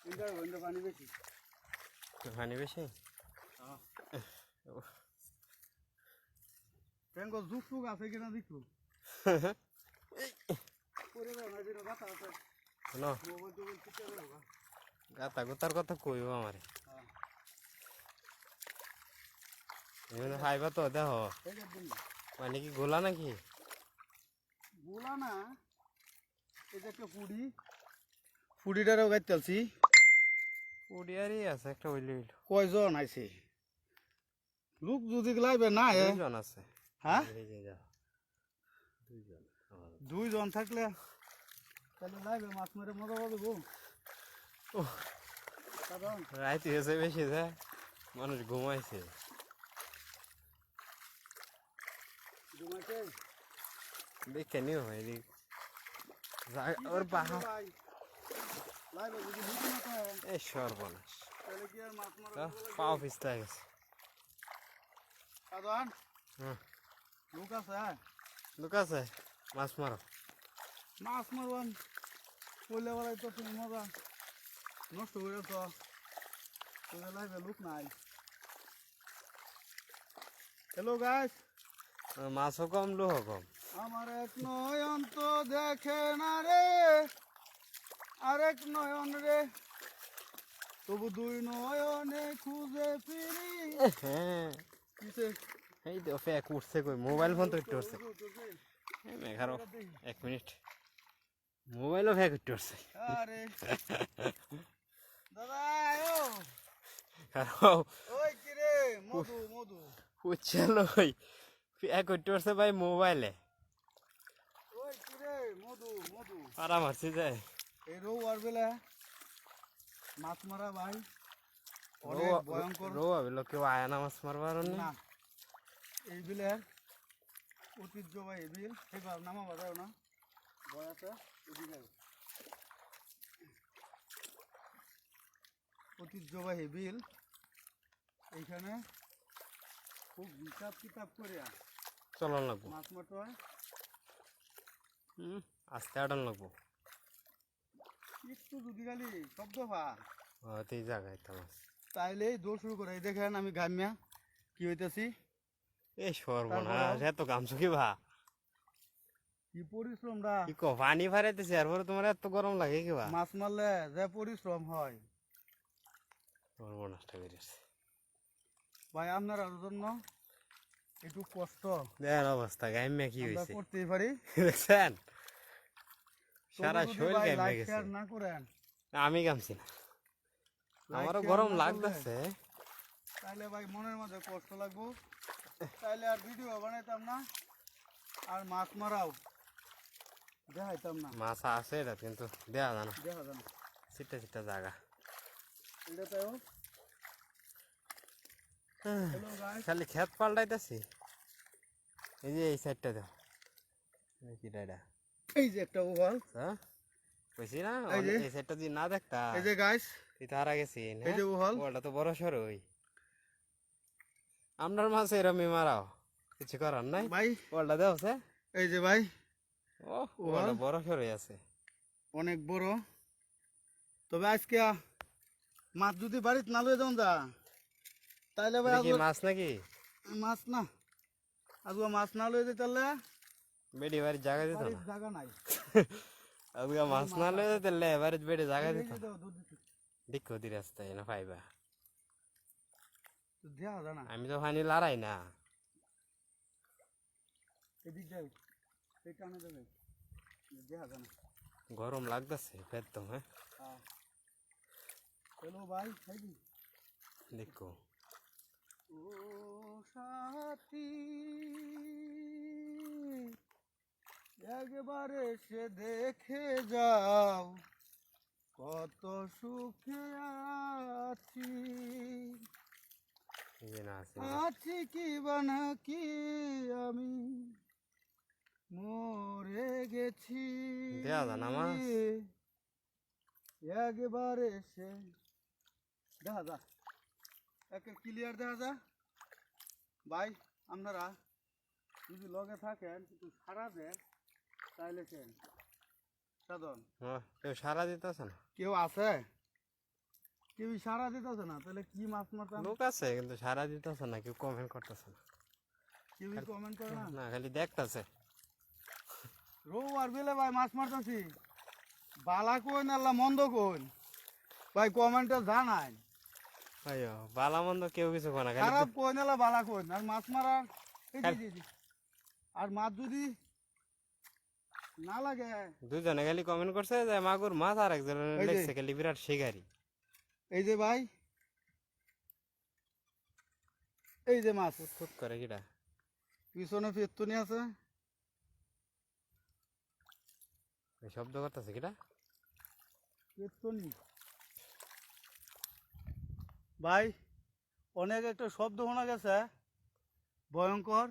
Speaker 2: ইন্টার হইলে পানি বেশি।
Speaker 1: পানি বেশি।
Speaker 2: ট্যাঙ্ক যুগ টুক আছে কিনা দেখো, করে দাও না, যেটা গাথা আছে
Speaker 1: শোনো,
Speaker 2: মোবাইল টোবাইল ঠিক করে দাও।
Speaker 1: গাতা গোতার কথা কইব আমারে,
Speaker 2: হ্যাঁ,
Speaker 1: এমনি খাইবা তো দেখো।
Speaker 2: এই যে দিন
Speaker 1: মানে কি গোলা নাকি?
Speaker 2: গোলা না, এই যে একটা পুডিটারেও গাইতে চালছি।
Speaker 1: উড়িয়ারই আছে একটা, উইলি উইল
Speaker 2: কয়জন আইছে লোক যদি লাইবে না হে?
Speaker 1: 2 জন আছে।
Speaker 2: হ্যাঁ,
Speaker 1: এই যে যাও, 2 জন আমার।
Speaker 2: 2 জন থাকলে তাহলে লাইবে মাছ মেরে মজা পাবে গো।
Speaker 1: ওহ,
Speaker 2: কারণ
Speaker 1: রাইত হয়েছে বেশি যায়, মানুষ ঘুমাইছে।
Speaker 2: ঘুমাইছে
Speaker 1: দেখে নিও এদিক ওর বাহা
Speaker 2: ভাই লাইভে যদি লুক না থাকে
Speaker 1: এ সর্বনাশ
Speaker 2: তাহলে কি আর মাছ মারা
Speaker 1: পাও পিস্তা গেছে
Speaker 2: সাধারণ
Speaker 1: হুম
Speaker 2: লুক আছে
Speaker 1: লোক আছে মাছ মারো
Speaker 2: মাছ মারবান পয়লা বেলায় তো তুমি মজা নষ্ট করে তো তোদের লাইভে লুক নাই হ্যালো গাইস
Speaker 1: মাছও কম লোহ কম
Speaker 2: আমার এক নয়ন তো দেখে না রে আরেক নয়ন রে তবু দুই নয়নে খুঁজে ফিরি
Speaker 1: হ্যাঁ
Speaker 2: কিসে
Speaker 1: এই তো ফেক উঠছে কই মোবাইল ফোন তো একটু উঠছে মেঘারও 1 মিনিট মোবাইলও ফেক একটু উঠছে
Speaker 2: আরে দাদা আয়ো ওই কি রে মধু মধু
Speaker 1: উচ্ছালো কই ফেক একটু উঠছে ভাই মোবাইলে
Speaker 2: ওই কি রে মধু মধু
Speaker 1: পারা মারছি যায়
Speaker 2: এই রৌ আর বেলা মাছ মারা ভাই অনেক ভয়ঙ্কর
Speaker 1: রো আবিলো কেউ আয়া না মাছ মারবার
Speaker 2: না এই বিলের ঐতিহ্যবাহী বিল এবার নামা বাজাও না ভয় আছে এদিকে ঐতিহ্যবাহী বিল এইখানে খুব হিসাব কিতাব করে
Speaker 1: চলন লাগবো
Speaker 2: মাছ মারতে হয়
Speaker 1: আস্তে আটান লাগবো
Speaker 2: একটু যদি খালি শব্দ পা
Speaker 1: হয়তো এই জায়গায় তো মাছ
Speaker 2: তাইলে দৌড় শুরু করে এই দেখেন আমি ঘামিয়া কি হইতেছি
Speaker 1: এই সর্বনাশ এত গামছো কি ভা
Speaker 2: কি পরিশ্রমটা
Speaker 1: কি কো পানি ফারাইতেছে এরপরে তোমার এত গরম লাগে কি ভা
Speaker 2: মাছ মারলে যে পরিশ্রম হয়
Speaker 1: সর্বনাশটা বেরিয়েছে
Speaker 2: ভাই আপনার জন্য একটু কষ্ট
Speaker 1: দেখার অবস্থা গাইমে কি
Speaker 2: আমরা
Speaker 1: হয়েছে
Speaker 2: করতেই পারি
Speaker 1: দেখছেন সারা
Speaker 2: তবু যদি
Speaker 1: শরীর
Speaker 2: ভাই
Speaker 1: গাইমে
Speaker 2: লাইক
Speaker 1: গেছে
Speaker 2: শেয়ার না করেন
Speaker 1: আমি গামছি না
Speaker 2: লাইক
Speaker 1: আমারও
Speaker 2: শেয়ার
Speaker 1: গরম
Speaker 2: না করলে
Speaker 1: লাগতেছে
Speaker 2: তাইলে ভাই মনের মধ্যে কষ্ট লাগবো তাইলে আর ভিডিও বানাইতাম না আর মাছ মারাও দেখাইতাম না
Speaker 1: মাছ আছে এটা কিন্তু দেয়া জানা
Speaker 2: দেখা যায় না
Speaker 1: চিটটা চিটটা জায়গা
Speaker 2: এটা তাইও হ্যালো গাইস
Speaker 1: খালি ক্ষেত পাল্টাইতেছি এই যে এই সাইডটা দাও কিটা এটা
Speaker 2: এই যে একটা ওভাল
Speaker 1: হ্যাঁ কইছি না
Speaker 2: এই যে।
Speaker 1: এই সাইডটা যদি না দেখতা
Speaker 2: এই যে গাইস
Speaker 1: তুই তো হারা গেছি
Speaker 2: এই যে ওভাল
Speaker 1: ওটা তো বড় সরই আপনার মাছ এরমই মারাও কিছু করার নাই
Speaker 2: ভাই
Speaker 1: ওটা দেও সে
Speaker 2: এই যে ভাই
Speaker 1: ও ওটা বড় সরই আছে
Speaker 2: অনেক বড় তবে আজকে মাছ যদি বাড়িতে না লয়ে যান যা তাইলে ভাই
Speaker 1: এটা কি
Speaker 2: আজকে
Speaker 1: মাছ নাকি
Speaker 2: মাছ না আজকে মাছ না লয়ে যেতে পারলে
Speaker 1: বেডি বাড়ির জায়গা দিত
Speaker 2: বাড়ির
Speaker 1: না
Speaker 2: জায়গা নাই
Speaker 1: আজকে মাছ না লয়ে যেতে বাড়ির বেডে জায়গা
Speaker 2: এই
Speaker 1: দিত
Speaker 2: যে দাও, দুধ দিছি।
Speaker 1: দেখো দি রাস্তায় না পাইবা
Speaker 2: তো দেয়া যায় না
Speaker 1: আমি তো পানি লড়াই না
Speaker 2: এদিক যাই এই টানে যাবে দেয়া যায় না
Speaker 1: গরম লাগতেছে একদম হ্যাঁ
Speaker 2: হ্যালো ভাই খাইবি
Speaker 1: দেখো
Speaker 2: ও সাথী একবারে সে দেখে যাও কত সুখে আছি
Speaker 1: এই যে না আছে
Speaker 2: আছি কি বানা কি আমি মরে গেছি
Speaker 1: দেয়া যায় না মাছ?
Speaker 2: একবারে সে দেখা যা একে ক্লিয়ার দেখা যা ভাই আপনারা যদি লগে থাকেন কিন্তু সারা দেয় তাইলে কেন সাধন
Speaker 1: কেউ সারা দিতেছে না
Speaker 2: কেউ আছে কেউ সারা দিতেছে না তাহলে কি মাছ মারতাম
Speaker 1: লোক আছে কিন্তু সারা দিতেছে না কেউ কমেন্ট করতেছে না
Speaker 2: কেউ কমেন্ট করে না
Speaker 1: না খালি দেখতেছে
Speaker 2: রৌ আর বেলে ভাই মাছ মারতাছি বালা কোন আল্লাহ মন্দ কোন ভাই কমেন্টে জানাই
Speaker 1: আইয়ো বালা মন্দ কেউ কিছু কোনা খালি
Speaker 2: খারাপ কোন আল্লাহ বালা কোন আর মাছ মারা এই যে, যে। আর মাছ যদি না লাগে
Speaker 1: দুজনে খালি কমেন্ট করছে যে মাগুর মাছ আর একজন
Speaker 2: এই যে।
Speaker 1: লেখছে খালি বিরাট শিকারি
Speaker 2: এই যে ভাই এই যে মাছ
Speaker 1: খুব করে কিটা
Speaker 2: পিছনে পেত্তনি আছে
Speaker 1: এই শব্দ করতেছে কিটা
Speaker 2: পেত্তনি ভাই অনেক একটা শব্দ শোনা গেছে ভয়ঙ্কর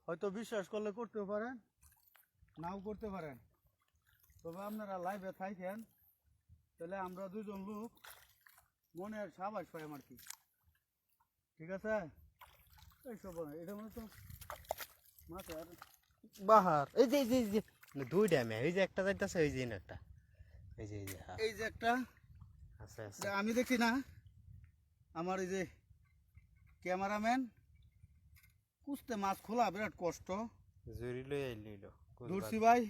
Speaker 2: হয়তো বিশ্বাস করলে করতেও পারেন, নাও করতে পারেন। তবে আপনারা লাইভে থাকেন, তাহলে আমরা দুজন লোক মনের সাবাস পাই আর কি। ঠিক আছে, এইসব এটা মনে তো মাছের
Speaker 1: বাহার এই যে দুইটা মে এই যে একটা যাইতেছে ওই যে একটা এই যে হ্যাঁ
Speaker 2: এই যে একটা
Speaker 1: আছে আছে
Speaker 2: যে আমি দেখি না, আমার এই যে ক্যামেরাম্যান কুস্তে মাছ খোলা বিরাট কষ্ট।
Speaker 1: জুরি লই আইলো
Speaker 2: ধরছি ভাই,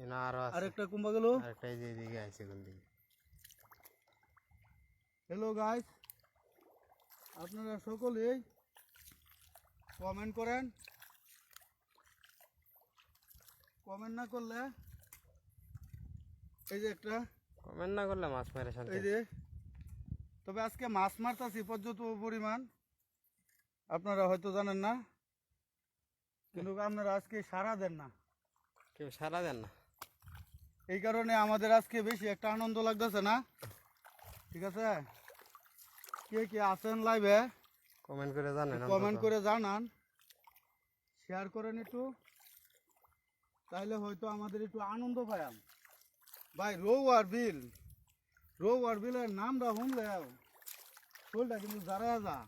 Speaker 1: এনা আরো আছে
Speaker 2: আরেকটা কুম্বা গেল।
Speaker 1: আরেকটা এই যে এদিকে আছে কোন দিকে
Speaker 2: হ্যালো গাইস, আপনারা সকলেই কমেন্ট করেন। কমেন্ট না করলে এই যে একটা
Speaker 1: কমেন্ট না করলে মাছ মেরে শান্তি
Speaker 2: এই যে, তবে আজকে মাছ মারতাছি পর্যাপ্ত পরিমাণ, আপনারা হয়তো জানেন না, কিন্তু আপনারা আজকে সাড়া দেন না।
Speaker 1: কেউ সারা দেন না
Speaker 2: এই কারণে আমাদের আজকে বেশি একটা আনন্দ লাগতেছে না। ঠিক আছে, কে কে আছেন লাইভে
Speaker 1: কমেন্ট করে জানেন
Speaker 2: কমেন্ট করে জানান, শেয়ার করেন একটু, তাহলে হয়তো আমাদের একটু আনন্দ পাইম। ভাই রৌ আর বিলের নামটা শুনলে শোলটা কিন্তু যারা যা।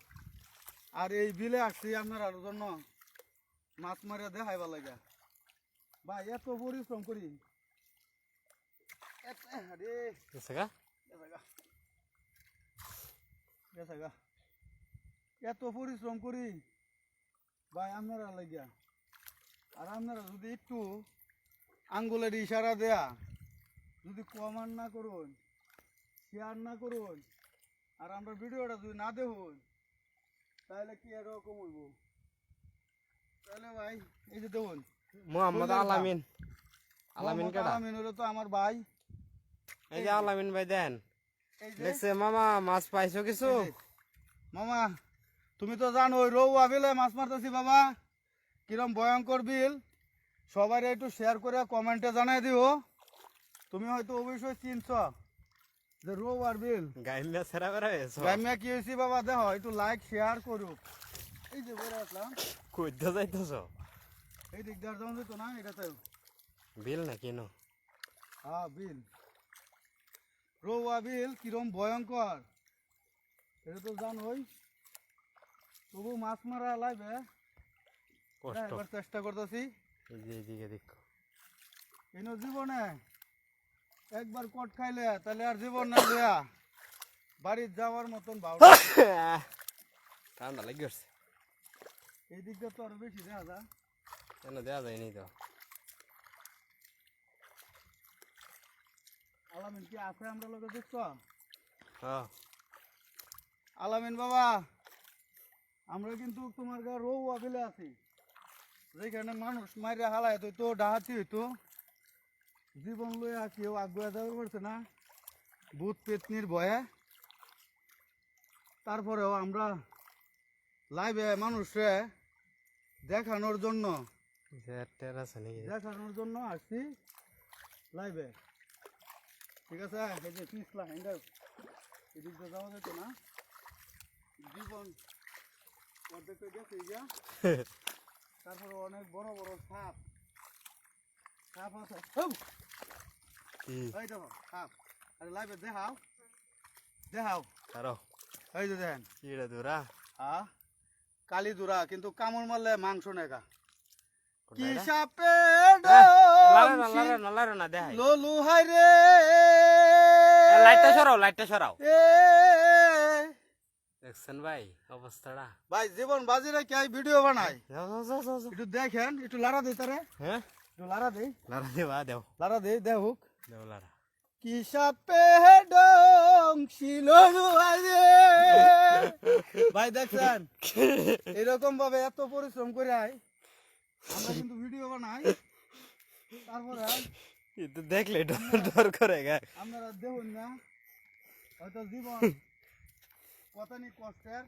Speaker 2: আর এই বিলে আসছি আপনার জন্য মাছ মারিয়া দেখাইবা লাগে। ভাই এত পরিশ্রম করি,
Speaker 1: গেছে গা
Speaker 2: এত পরিশ্রম করি ভাই আপনারা লাগিয়া। আর আপনারা যদি একটু আঙ্গুলের ইশারা দেয়া যদি কমেন্ট না করুন, শেয়ার না করুন, আর আমরা ভিডিওটা যদি না দেখুন, তাহলে কি এরকম হইব? তাহলে ভাই এই যে দেখুন
Speaker 1: মোহাম্মদ আলামিন আলামিন কাটা
Speaker 2: আলামিন হলো তো আমার ভাই।
Speaker 1: এই যে আলামিন ভাই দেন
Speaker 2: এই যে
Speaker 1: দেখছে মামা মাছ পাইছো কিছু
Speaker 2: এই যে, মামা তুমি তো জানো ওই রৌয়া বিলে মাছ মারতেছি বাবা, কিরম ভয়ঙ্কর বিল। সবাই একটু শেয়ার করে কমেন্টে জানাই দিও। তুমি হয়তো অবশ্যই চিনছ যে রৌয়ার বিল।
Speaker 1: গাইমিয়া ছেড়া বেড়া হয়েছে
Speaker 2: গ্রামে কি হয়েছি বাবা দেখো, একটু লাইক শেয়ার করুক। এই যে বেড়ে আসলাম,
Speaker 1: কইতে যাইতেছ
Speaker 2: এই দিক দিয়ে যেমন যেত না, এটা তো
Speaker 1: বিল না কেন
Speaker 2: হ্যাঁ বিল, রৌয়া বিল কিরম ভয়ঙ্কর এটা তো জানোই। তবু মাছ মারা লাইবে
Speaker 1: কষ্ট
Speaker 2: এবার চেষ্টা করতেছি।
Speaker 1: এই যে এইদিকে দেখো
Speaker 2: এনো জীবনে একবার কট খাইলে তাহলে আর জীবন না লইয়া বাড়ির যাওয়ার মতন ভাব।
Speaker 1: ঠান্ডা লাগি গেছে
Speaker 2: এই দিকটা তো আরো বেশি দেখা যায়।
Speaker 1: কেন দেওয়া যায়নি তো
Speaker 2: আলামিন কি আছে আমরা লোকে দেখছ?
Speaker 1: হ্যাঁ
Speaker 2: আলামিন বাবা, আমরা কিন্তু তোমার গা রৌয়া বিলে আছি, যেখানে মানুষ মাইরা হালায় তো ডাহাতি হইতো, জীবন লইয়া কেউ আগুয়া যাবে পারছে না ভূত পেতনির ভয়ে। তারপরেও আমরা লাইভে মানুষে দেখানোর জন্য
Speaker 1: আছে নাকি
Speaker 2: আসছি লাইভে। ঠিক আছে, এই যে পিছলা হ্যান্ডার এদিক দিয়ে যাওয়া যেত না, জীবন অর্ধেক গেছে গিয়া। তারপরে অনেক বড় বড় সাপ সাপ আছে। এই দেখো সাপ, আরে লাইভে দেখাও দেখাও,
Speaker 1: কারো
Speaker 2: এই যে দেখেন
Speaker 1: কিড়ে দূরা
Speaker 2: হ্যাঁ কালি দুরা, কিন্তু কামড় মারলে মাংস নেগা। কি
Speaker 1: কোনটা
Speaker 2: সাপে
Speaker 1: নালারে না দেখাই
Speaker 2: ললু হাই রে
Speaker 1: লাইটটা সরাও
Speaker 2: এ
Speaker 1: দেখছেন ভাই অবস্থাটা
Speaker 2: ভাই জীবন বাজি রেখে আই ভিডিও বানাই,
Speaker 1: যাও যাও যাও যাও, যাও।
Speaker 2: একটু দেখেন, একটু লারা দেই তারে,
Speaker 1: হ্যাঁ
Speaker 2: একটু লারা দেই,
Speaker 1: লারা দেবা দেও
Speaker 2: লারা দেই দেখুক।
Speaker 1: দেও লারা
Speaker 2: কি সাপে ডং শিলনু হাই রে ভাই দেখছেন এরকম ভাবে এত পরিশ্রম করে আই আমরা কিন্তু ভিডিও বানাই। তারপরে
Speaker 1: এটা দেখলে ডর করে গা
Speaker 2: আপনারা দেখুন না, হয়তো জীবন কতনি কষ্টের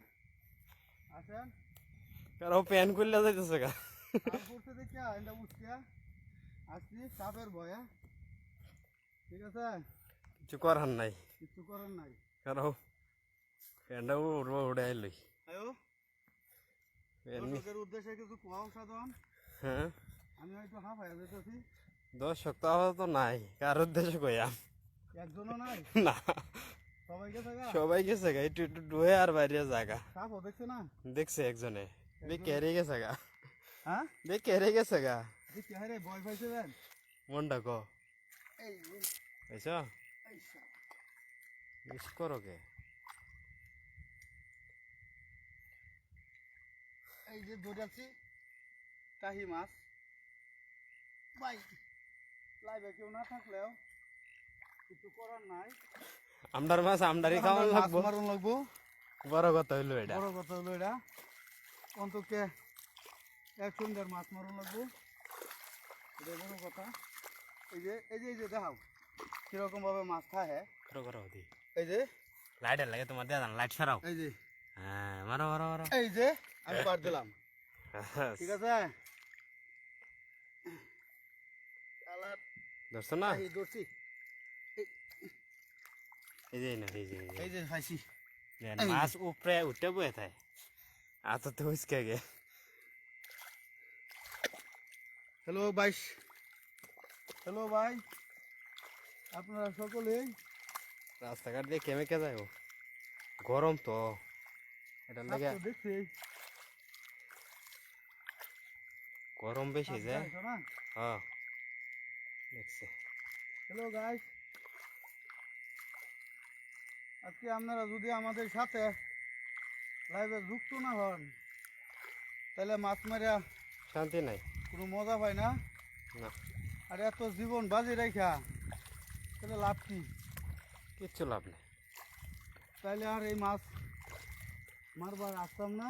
Speaker 2: আছেন।
Speaker 1: কারো প্যান করলে যাইতেছে গা
Speaker 2: আর করতে দেখে এটা উঠছে আসছি সাপের ভয়ে। ঠিক আছে,
Speaker 1: কিছু করার নাই
Speaker 2: কিছু করার নাই।
Speaker 1: কারো প্যানটা উড়বো উড়ে আইলই
Speaker 2: আয়ো দর্শকের উদ্দেশ্যে কিছু কোয়া সাধন
Speaker 1: হ্যাঁ
Speaker 2: আমি হয়তো হাঁপাইয়া যেতেছি
Speaker 1: দর্শক তো আপাতত নাই কার উদ্দেশ্য কইয়াম
Speaker 2: একজনও নাই
Speaker 1: না
Speaker 2: সবাই গেছে গা
Speaker 1: সবাই গেছে গা একটু একটু ডুয়ে আর বাইরে জায়গা
Speaker 2: সাপও দেখছে না
Speaker 1: দেখছে একজনে দেখে হেরে গেছে গা
Speaker 2: হ্যাঁ
Speaker 1: দেখে হেরে গেছে গা
Speaker 2: দেখি হ্যাঁ রে ভয় পাইছে দেন
Speaker 1: মনটা ক
Speaker 2: এই
Speaker 1: বুঝছো
Speaker 2: এই সা-
Speaker 1: মিস করো কে
Speaker 2: এই যে ধরেছি কাহি মাছ ভাই লাইভে কেউ না থাকলেও কিছু করার নাই
Speaker 1: আমদার মাছ আমদারি খাওয়ান
Speaker 2: মাছ
Speaker 1: লাগবো
Speaker 2: মারুন লাগবো
Speaker 1: বড় কথা হইলো এটা
Speaker 2: বড় কথা হলো এটা অন্তকে এক সুন্দর মাছ মারুন লাগবো এটা বড় কথা এই যে দেখাও কিরকম ভাবে মাছ খায়
Speaker 1: করো করো দি
Speaker 2: এই যে
Speaker 1: লাইটের লাগে তোমার দেয়া লাইট সরাও
Speaker 2: এই যে
Speaker 1: হ্যাঁ মারো মারো মারো
Speaker 2: এই যে আমি পার দিলাম ঠিক আছে কালার
Speaker 1: ধরছো না
Speaker 2: এই ধরছি
Speaker 1: এই যে না এই যে
Speaker 2: এই যে খাইছি
Speaker 1: মাছ উপরে উঠে বয়ে থাকে আত তো উসকে গে
Speaker 2: হ্যালো বাইশ হ্যালো ভাই আপনারা সকলেই
Speaker 1: রাস্তাঘাট দিয়ে কেমে কে যায় গরম তো এটার লাগে
Speaker 2: স্বাস্থ্য দেখছি
Speaker 1: গরম বেশি যায় হ্যাঁ দেখছি
Speaker 2: হ্যালো গাইস আজকে আপনারা যদি আমাদের সাথে লাইভে যুক্ত না হন তাহলে মাছ মারিয়া
Speaker 1: শান্তি নাই
Speaker 2: কোনো মজা পায় না
Speaker 1: না
Speaker 2: আর এত জীবন বাজি রাখা তাহলে লাভ কি
Speaker 1: কিচ্ছু লাভ নেই
Speaker 2: তাইলে আর এই মাছ মারবার আসতাম না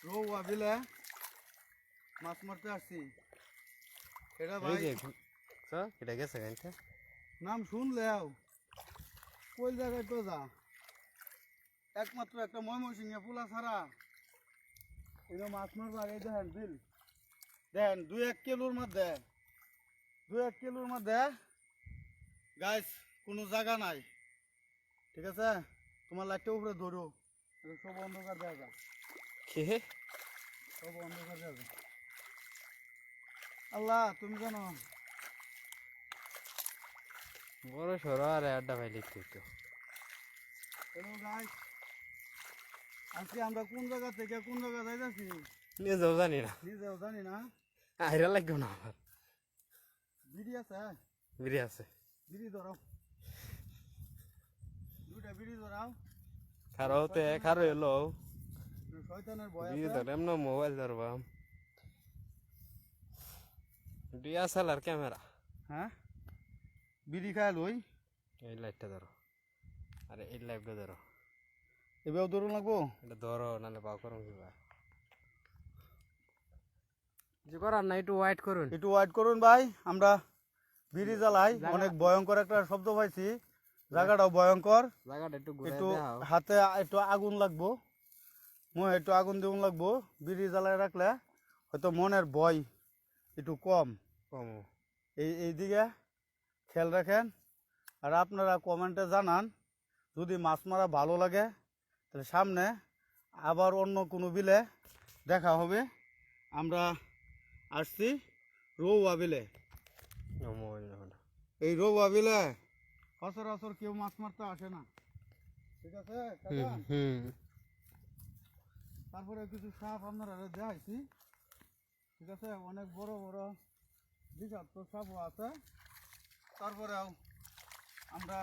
Speaker 2: রৌয়া বিলে মাছ মারতে আসছি এটা
Speaker 1: এই
Speaker 2: ভাই
Speaker 1: যে এটা গেছে গাইতে
Speaker 2: নাম শুনলেও কই জায়গায় তো যা একমাত্র একটা ময়মনসিংহে ফুলা ছাড়া এটা মাছ মারবার এই দেখেন বিল দেখেন 2-1 কিলোর মধ্যে 2-1 কিলোর মধ্যে গাইস কোনো জায়গা নাই ঠিক আছে তোমার লাইটটা উপরে ধরো এটা সব অন্ধকার জায়গা
Speaker 1: কি
Speaker 2: সব অন্ধকার জায়গা আল্লাহ তুমি জানো
Speaker 1: বড় সরো আর আড্ডা ভাই লিখতে তো
Speaker 2: হ্যালো গাইস আজকে আমরা কোন জায়গা থেকে কোন জায়গা যাইতেছি
Speaker 1: নিজেও জানি না
Speaker 2: নিজেও জানি না
Speaker 1: আইরা লাগবে না আমার
Speaker 2: বিড়ি আছে
Speaker 1: বিড়ি আছে
Speaker 2: বিড়ি ধরো দুইটা বিড়ি ধরাও
Speaker 1: খারো তে খারো এলো
Speaker 2: শয়তানের ভয়
Speaker 1: বিড়ি
Speaker 2: আছে
Speaker 1: ধরে এমন মোবাইল ধরবাম ডিএসএলআর ক্যামেরা
Speaker 2: হ্যাঁ বিড়ি খায় লই
Speaker 1: এই লাইটটা ধরো আরে এই লাইটটা ধরো
Speaker 2: এবার ধরুন লাগবো
Speaker 1: এটা ধরো নাহলে পাও করো কিবা যে করার না একটু ওয়াইট করুন
Speaker 2: একটু ওয়েট করুন ভাই আমরা বিড়ি জ্বালাই অনেক ভয়ঙ্কর একটা শব্দ পাইছি জায়গাটাও ভয়ঙ্কর
Speaker 1: জায়গাটা একটু ঘুরে
Speaker 2: একটু
Speaker 1: দেখাও
Speaker 2: হাতে একটু আগুন লাগবো মই একটু আগুন দিউন লাগবো বিড়ি জ্বালায় রাখলে হয়তো মনের ভয় একটু কম
Speaker 1: কম
Speaker 2: এইদিকে খেয়াল রাখেন আর আপনারা কমেন্টে জানান যদি মাছ মারা ভালো লাগে তাহলে সামনে আবার অন্য কোনো বিলে দেখা হবে আমরা আসছি রৌয়া বিলে এই রৌয়া বিলে সচরাচর কেউ মাছ মারতে আসে না ঠিক আছে কাকা? তারপরে কিছু সাপ আপনারা দেখাইছি ঠিক আছে অনেক বড় বড় বিষাক্ত সাপও আছে তারপরেও আমরা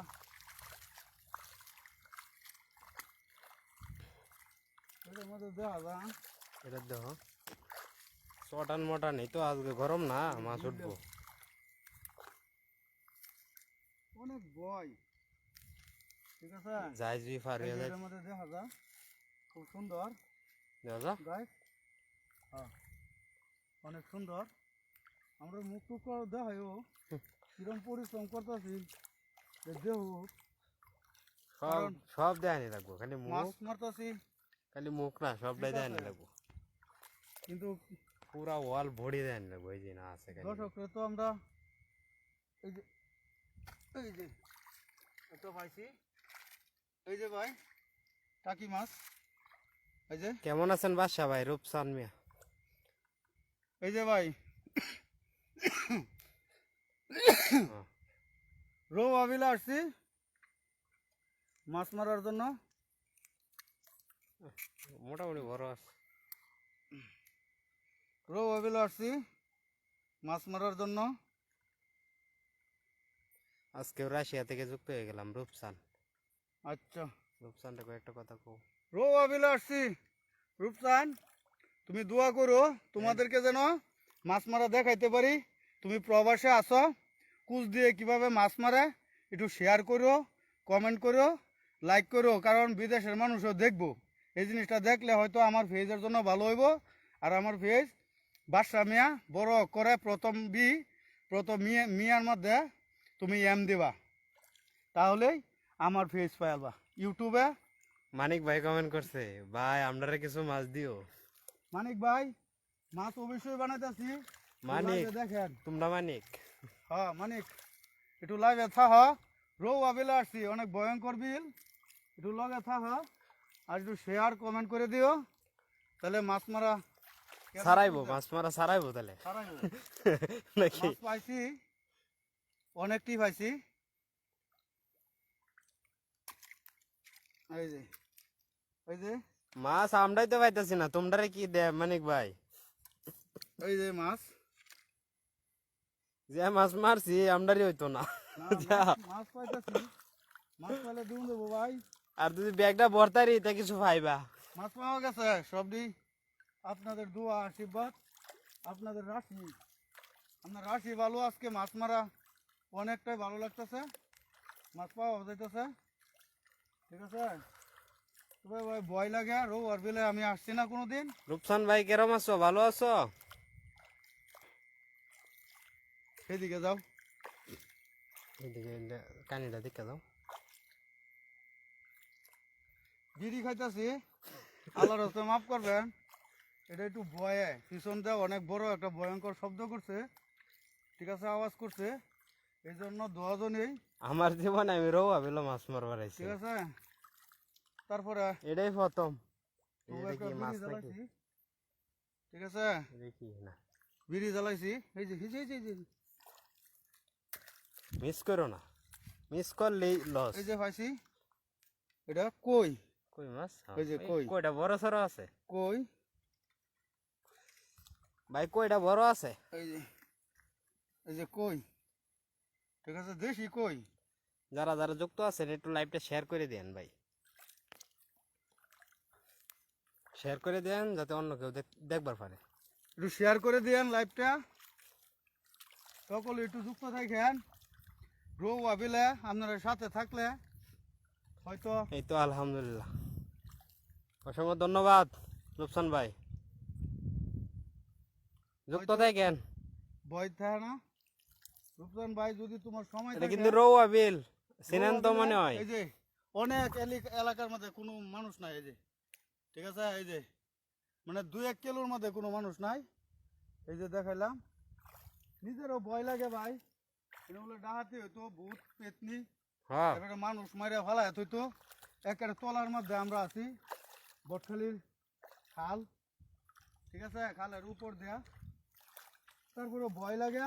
Speaker 2: এটার মধ্যে দেখা যায়
Speaker 1: এটা দেখো চটান মটান এই তো আজকে গরম না মাছ উঠবো
Speaker 2: অনেক ভয় ঠিক আছে
Speaker 1: যাই জুই ফার হয়ে যায়
Speaker 2: এটার মধ্যে দেখা যায় খুব সুন্দর
Speaker 1: দেখা যা
Speaker 2: গাছ হ্যাঁ অনেক সুন্দর আমরা মুখ টুক করে দেখাইও কিরম পরিশ্রম করতেছি দেহ
Speaker 1: সব সব দেয়নি লাগবো খালি
Speaker 2: মাছ
Speaker 1: মুখ
Speaker 2: মারতেছি
Speaker 1: খালি মুখ না সবটাই
Speaker 2: ঠিক আছে।
Speaker 1: দেয়নি লাগবো
Speaker 2: কিন্তু
Speaker 1: পুরা ওয়াল বডি দেয়নি লাগবো এই যে না আছে খালি
Speaker 2: দর্শকরা তো আমরা এই যে একটা পাইছি এই যে ভাই টাকি মাছ এই যে
Speaker 1: কেমন আছেন বাদশা ভাই? রূপসান মিয়া।
Speaker 2: এই যে ভাই
Speaker 1: হ্যাঁ।
Speaker 2: রৌ আবিলা আসছি মাছ মারার জন্য।
Speaker 1: মোটামুটি বড় আছে।
Speaker 2: রৌ আবিলা আসছি মাছ মারার জন্য।
Speaker 1: আজকে রাশিয়া থেকে যুক্ত হয়ে গেলাম। রূপসান,
Speaker 2: আচ্ছা,
Speaker 1: রূপসানটা কয়েকটা কথা কও।
Speaker 2: রৌ আবিলা আসছি। রূপসান, তুমি দোয়া করো তোমাদেরকে যেন মাছ মারা দেখাইতে পারি। তুমি প্রবাসে আসো, কুচ দিয়ে কিভাবে মাছ মারে একটু শেয়ার করো, কমেন্ট করো, লাইক করো, কারণ বিদেশের মানুষও দেখবো। এই জিনিসটা দেখলে হয়তো আমার ফেজের জন্য ভালো হইব। আর আমার ফেজ বাদশা মিয়া বড় করে প্রথম মিয়ার মধ্যে তুমি এম দিবা, তাহলেই আমার ফেজ পাইবা ইউটিউবে।
Speaker 1: মানিক ভাই কমেন্ট করছে, ভাই আপনারা কিছু মাছ দিও।
Speaker 2: মানিক ভাই, মাছ অবশ্যই বানাইতেছি।
Speaker 1: মানিক,
Speaker 2: দেখেন,
Speaker 1: তোমরা মানিক।
Speaker 2: হ্যাঁ মানিক, একটু লাইভে থাহ। রৌ আবিলা আসছি, অনেক ভয়ঙ্কর বিল। একটু লগে থাহ আর একটু শেয়ার কমেন্ট করে দিও, তাহলে মাছ মারা
Speaker 1: সারাইবো, মাছ মারা সারাইবো তাহলে
Speaker 2: ছাড়াইবো।
Speaker 1: নাকি?
Speaker 2: মাছ পাইছি, অনেকটি পাইছি। এই যে এই যে
Speaker 1: মাছ আমরাই তো পাইতেছি না, তোমরা কি দে মানিক ভাই?
Speaker 2: এই যে মাছ,
Speaker 1: যে মাছ মারছি আমরারই হইতো না।
Speaker 2: না, মাছ পাইতেছি। মাছ পাইলে দিন দেবো ভাই।
Speaker 1: আর যদি ব্যাগটা ভরতারি তা কিছু পাইবা।
Speaker 2: মাছ পাওয়া গেছে সবটি আপনাদের দোয়া আশীর্বাদ, আপনাদের রাশি। আপনার রাশি ভালো, আজকে মাছ মারা অনেকটাই ভালো লাগতেছে। মাছ পাওয়া যাইতেছে, ঠিক আছে। তবে ভাই ভয় লাগে, রৌ আর বিলে আমি আসছি না কোনোদিন।
Speaker 1: রূপসান ভাই কেরম আছো? ভালো আছো?
Speaker 2: সেদিকে যাও।
Speaker 1: এদিকে কানিটা দেখে দাও।
Speaker 2: বিড়ি খাইতেছি, আল্লাহর হস্তে মাফ করবেন। এটা একটু ভয়ে পিছন দিয়ে অনেক বড় একটা ভয়ঙ্কর শব্দ করছে, ঠিক আছে, আওয়াজ করছে। এই জন্য দোয়াজনেই,
Speaker 1: আমার জীবনে আমি রৌ আবিল মাছ মারবার আইছি।
Speaker 2: ঠিক আছে। তারপরে
Speaker 1: এটাই প্রথম।
Speaker 2: তবু
Speaker 1: এটা
Speaker 2: একটা
Speaker 1: কি
Speaker 2: বিড়ি
Speaker 1: মাছ নাকি?
Speaker 2: জ্বালাইছি, ঠিক আছে।
Speaker 1: এটা কি না?
Speaker 2: বিড়ি জ্বালাইছি, এই যে এই যে
Speaker 1: মিস করো না, মিস করলেই লস।
Speaker 2: এই যে পাইছি। এটা কই,
Speaker 1: কই মাছ? হ্যাঁ,
Speaker 2: এই যে
Speaker 1: এই
Speaker 2: কই,
Speaker 1: কইটা বড় সরো আছে
Speaker 2: কই,
Speaker 1: ভাই, কইটা বড় আছে।
Speaker 2: এই যে কই, ঠিক আছে, দেশি কই।
Speaker 1: যারা যারা যুক্ত আছেন একটু লাইভটা শেয়ার করে দেন ভাই, শেয়ার করে দেন যাতে অন্য কেউ দেখবার পারে।
Speaker 2: একটু শেয়ার করে দিয়েন লাইভটা, সকলে একটু যুক্ত থাকেন। রৌ আবিলে আপনারা সাথে থাকলে হয়তো।
Speaker 1: এই তো আলহামদুলিল্লাহ, অসংখ্য ধন্যবাদ রূপসান ভাই, যুক্ত
Speaker 2: হয়তো
Speaker 1: থাকেন।
Speaker 2: ভয় থাকে না। রূপসান ভাই, যদি তোমার সময়
Speaker 1: এটা
Speaker 2: থাকে,
Speaker 1: কিন্তু রৌ আবিল চিনেন তো
Speaker 2: রৌ
Speaker 1: মনে
Speaker 2: আবিলে
Speaker 1: হয়।
Speaker 2: এই যে অনেক এলাকার মধ্যে কোনো মানুষ নাই, এই যে, ঠিক আছে, এই যে মানে 2-1 কিলোর মধ্যে কোনো মানুষ নাই। এই যে দেখাইলাম, নিজেরও ভয় লাগে ভাই। এটা বলে ডাহাতি হইতো, ভূত পেতনি,
Speaker 1: হ্যাঁ,
Speaker 2: এবারে মানুষ মাইরা ফেলায় হইতো। একেবারে তলার মধ্যে আমরা আছি, বটখালির খাল, ঠিক আছে, খালের উপর দেয়া। তারপরে ভয় লাগে।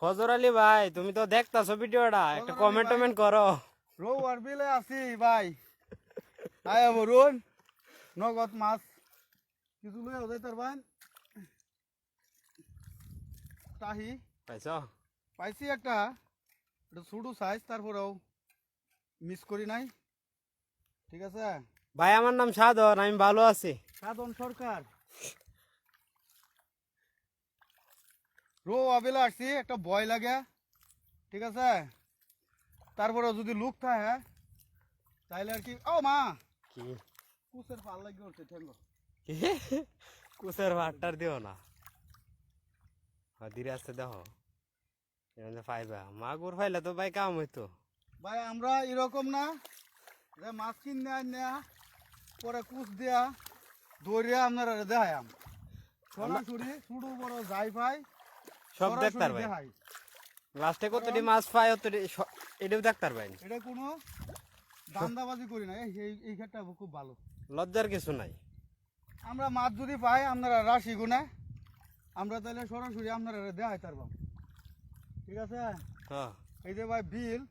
Speaker 1: ফজর আলী ভাই, তুমি তো দেখতাছো ভিডিওটা, একটা
Speaker 2: ফজর আলী
Speaker 1: কমেন্ট
Speaker 2: ভাই।
Speaker 1: টমেন্ট করো।
Speaker 2: রৌ আর বিলে আছি ভাই, আয়া বরুন নগদ মাছ কিছু লইয়া যাইতার ভাই। তাহি
Speaker 1: পাইছো?
Speaker 2: পাইছি একটা, এটা ছোট সাইজ, তারপরেও মিস করি নাই, ঠিক আছে।
Speaker 1: ভাই আমার নাম সাধন, আমি ভালো আছি।
Speaker 2: সাধন সরকার, রৌ আবেলা আসছি, একটা ভয় লাগে, ঠিক আছে। তারপরে যদি লুক থাকে তাইলে আর কি। ও মা,
Speaker 1: কি
Speaker 2: কুসের পাল লাগিয়ে উঠছে ঠেঙ্গ।
Speaker 1: কি কুসের ভাতটার দিও না, ধীরে আসতে দেখো, এখানে পাইবা। মাগুর পাইলে তো ভাই কাম হইতো।
Speaker 2: ভাই আমরা এরকম না যে মাছ কিনে আনিয়া পরে কুচ দিয়া দৌড়িয়া আপনারা দেখাই। সরাসরি ছোট বড় যাই পাই
Speaker 1: সব দেখতার ভাই,
Speaker 2: দেখাই।
Speaker 1: লাস্টে কতটি মাছ পাই অতটি এটাও দেখতার ভাই।
Speaker 2: এটা কোনো দান্দাবাজি করি না, এই ক্ষেত্রটা খুব ভালো।
Speaker 1: লজ্জার কিছু নাই।
Speaker 2: আমরা মাছ যদি পাই আপনারা রাশি গুনে আমরা তাহলে সরাসরি আপনারা দেখাই পারবাম। ঠিক আছে,
Speaker 1: হ্যাঁ
Speaker 2: এই যে ভাই বিল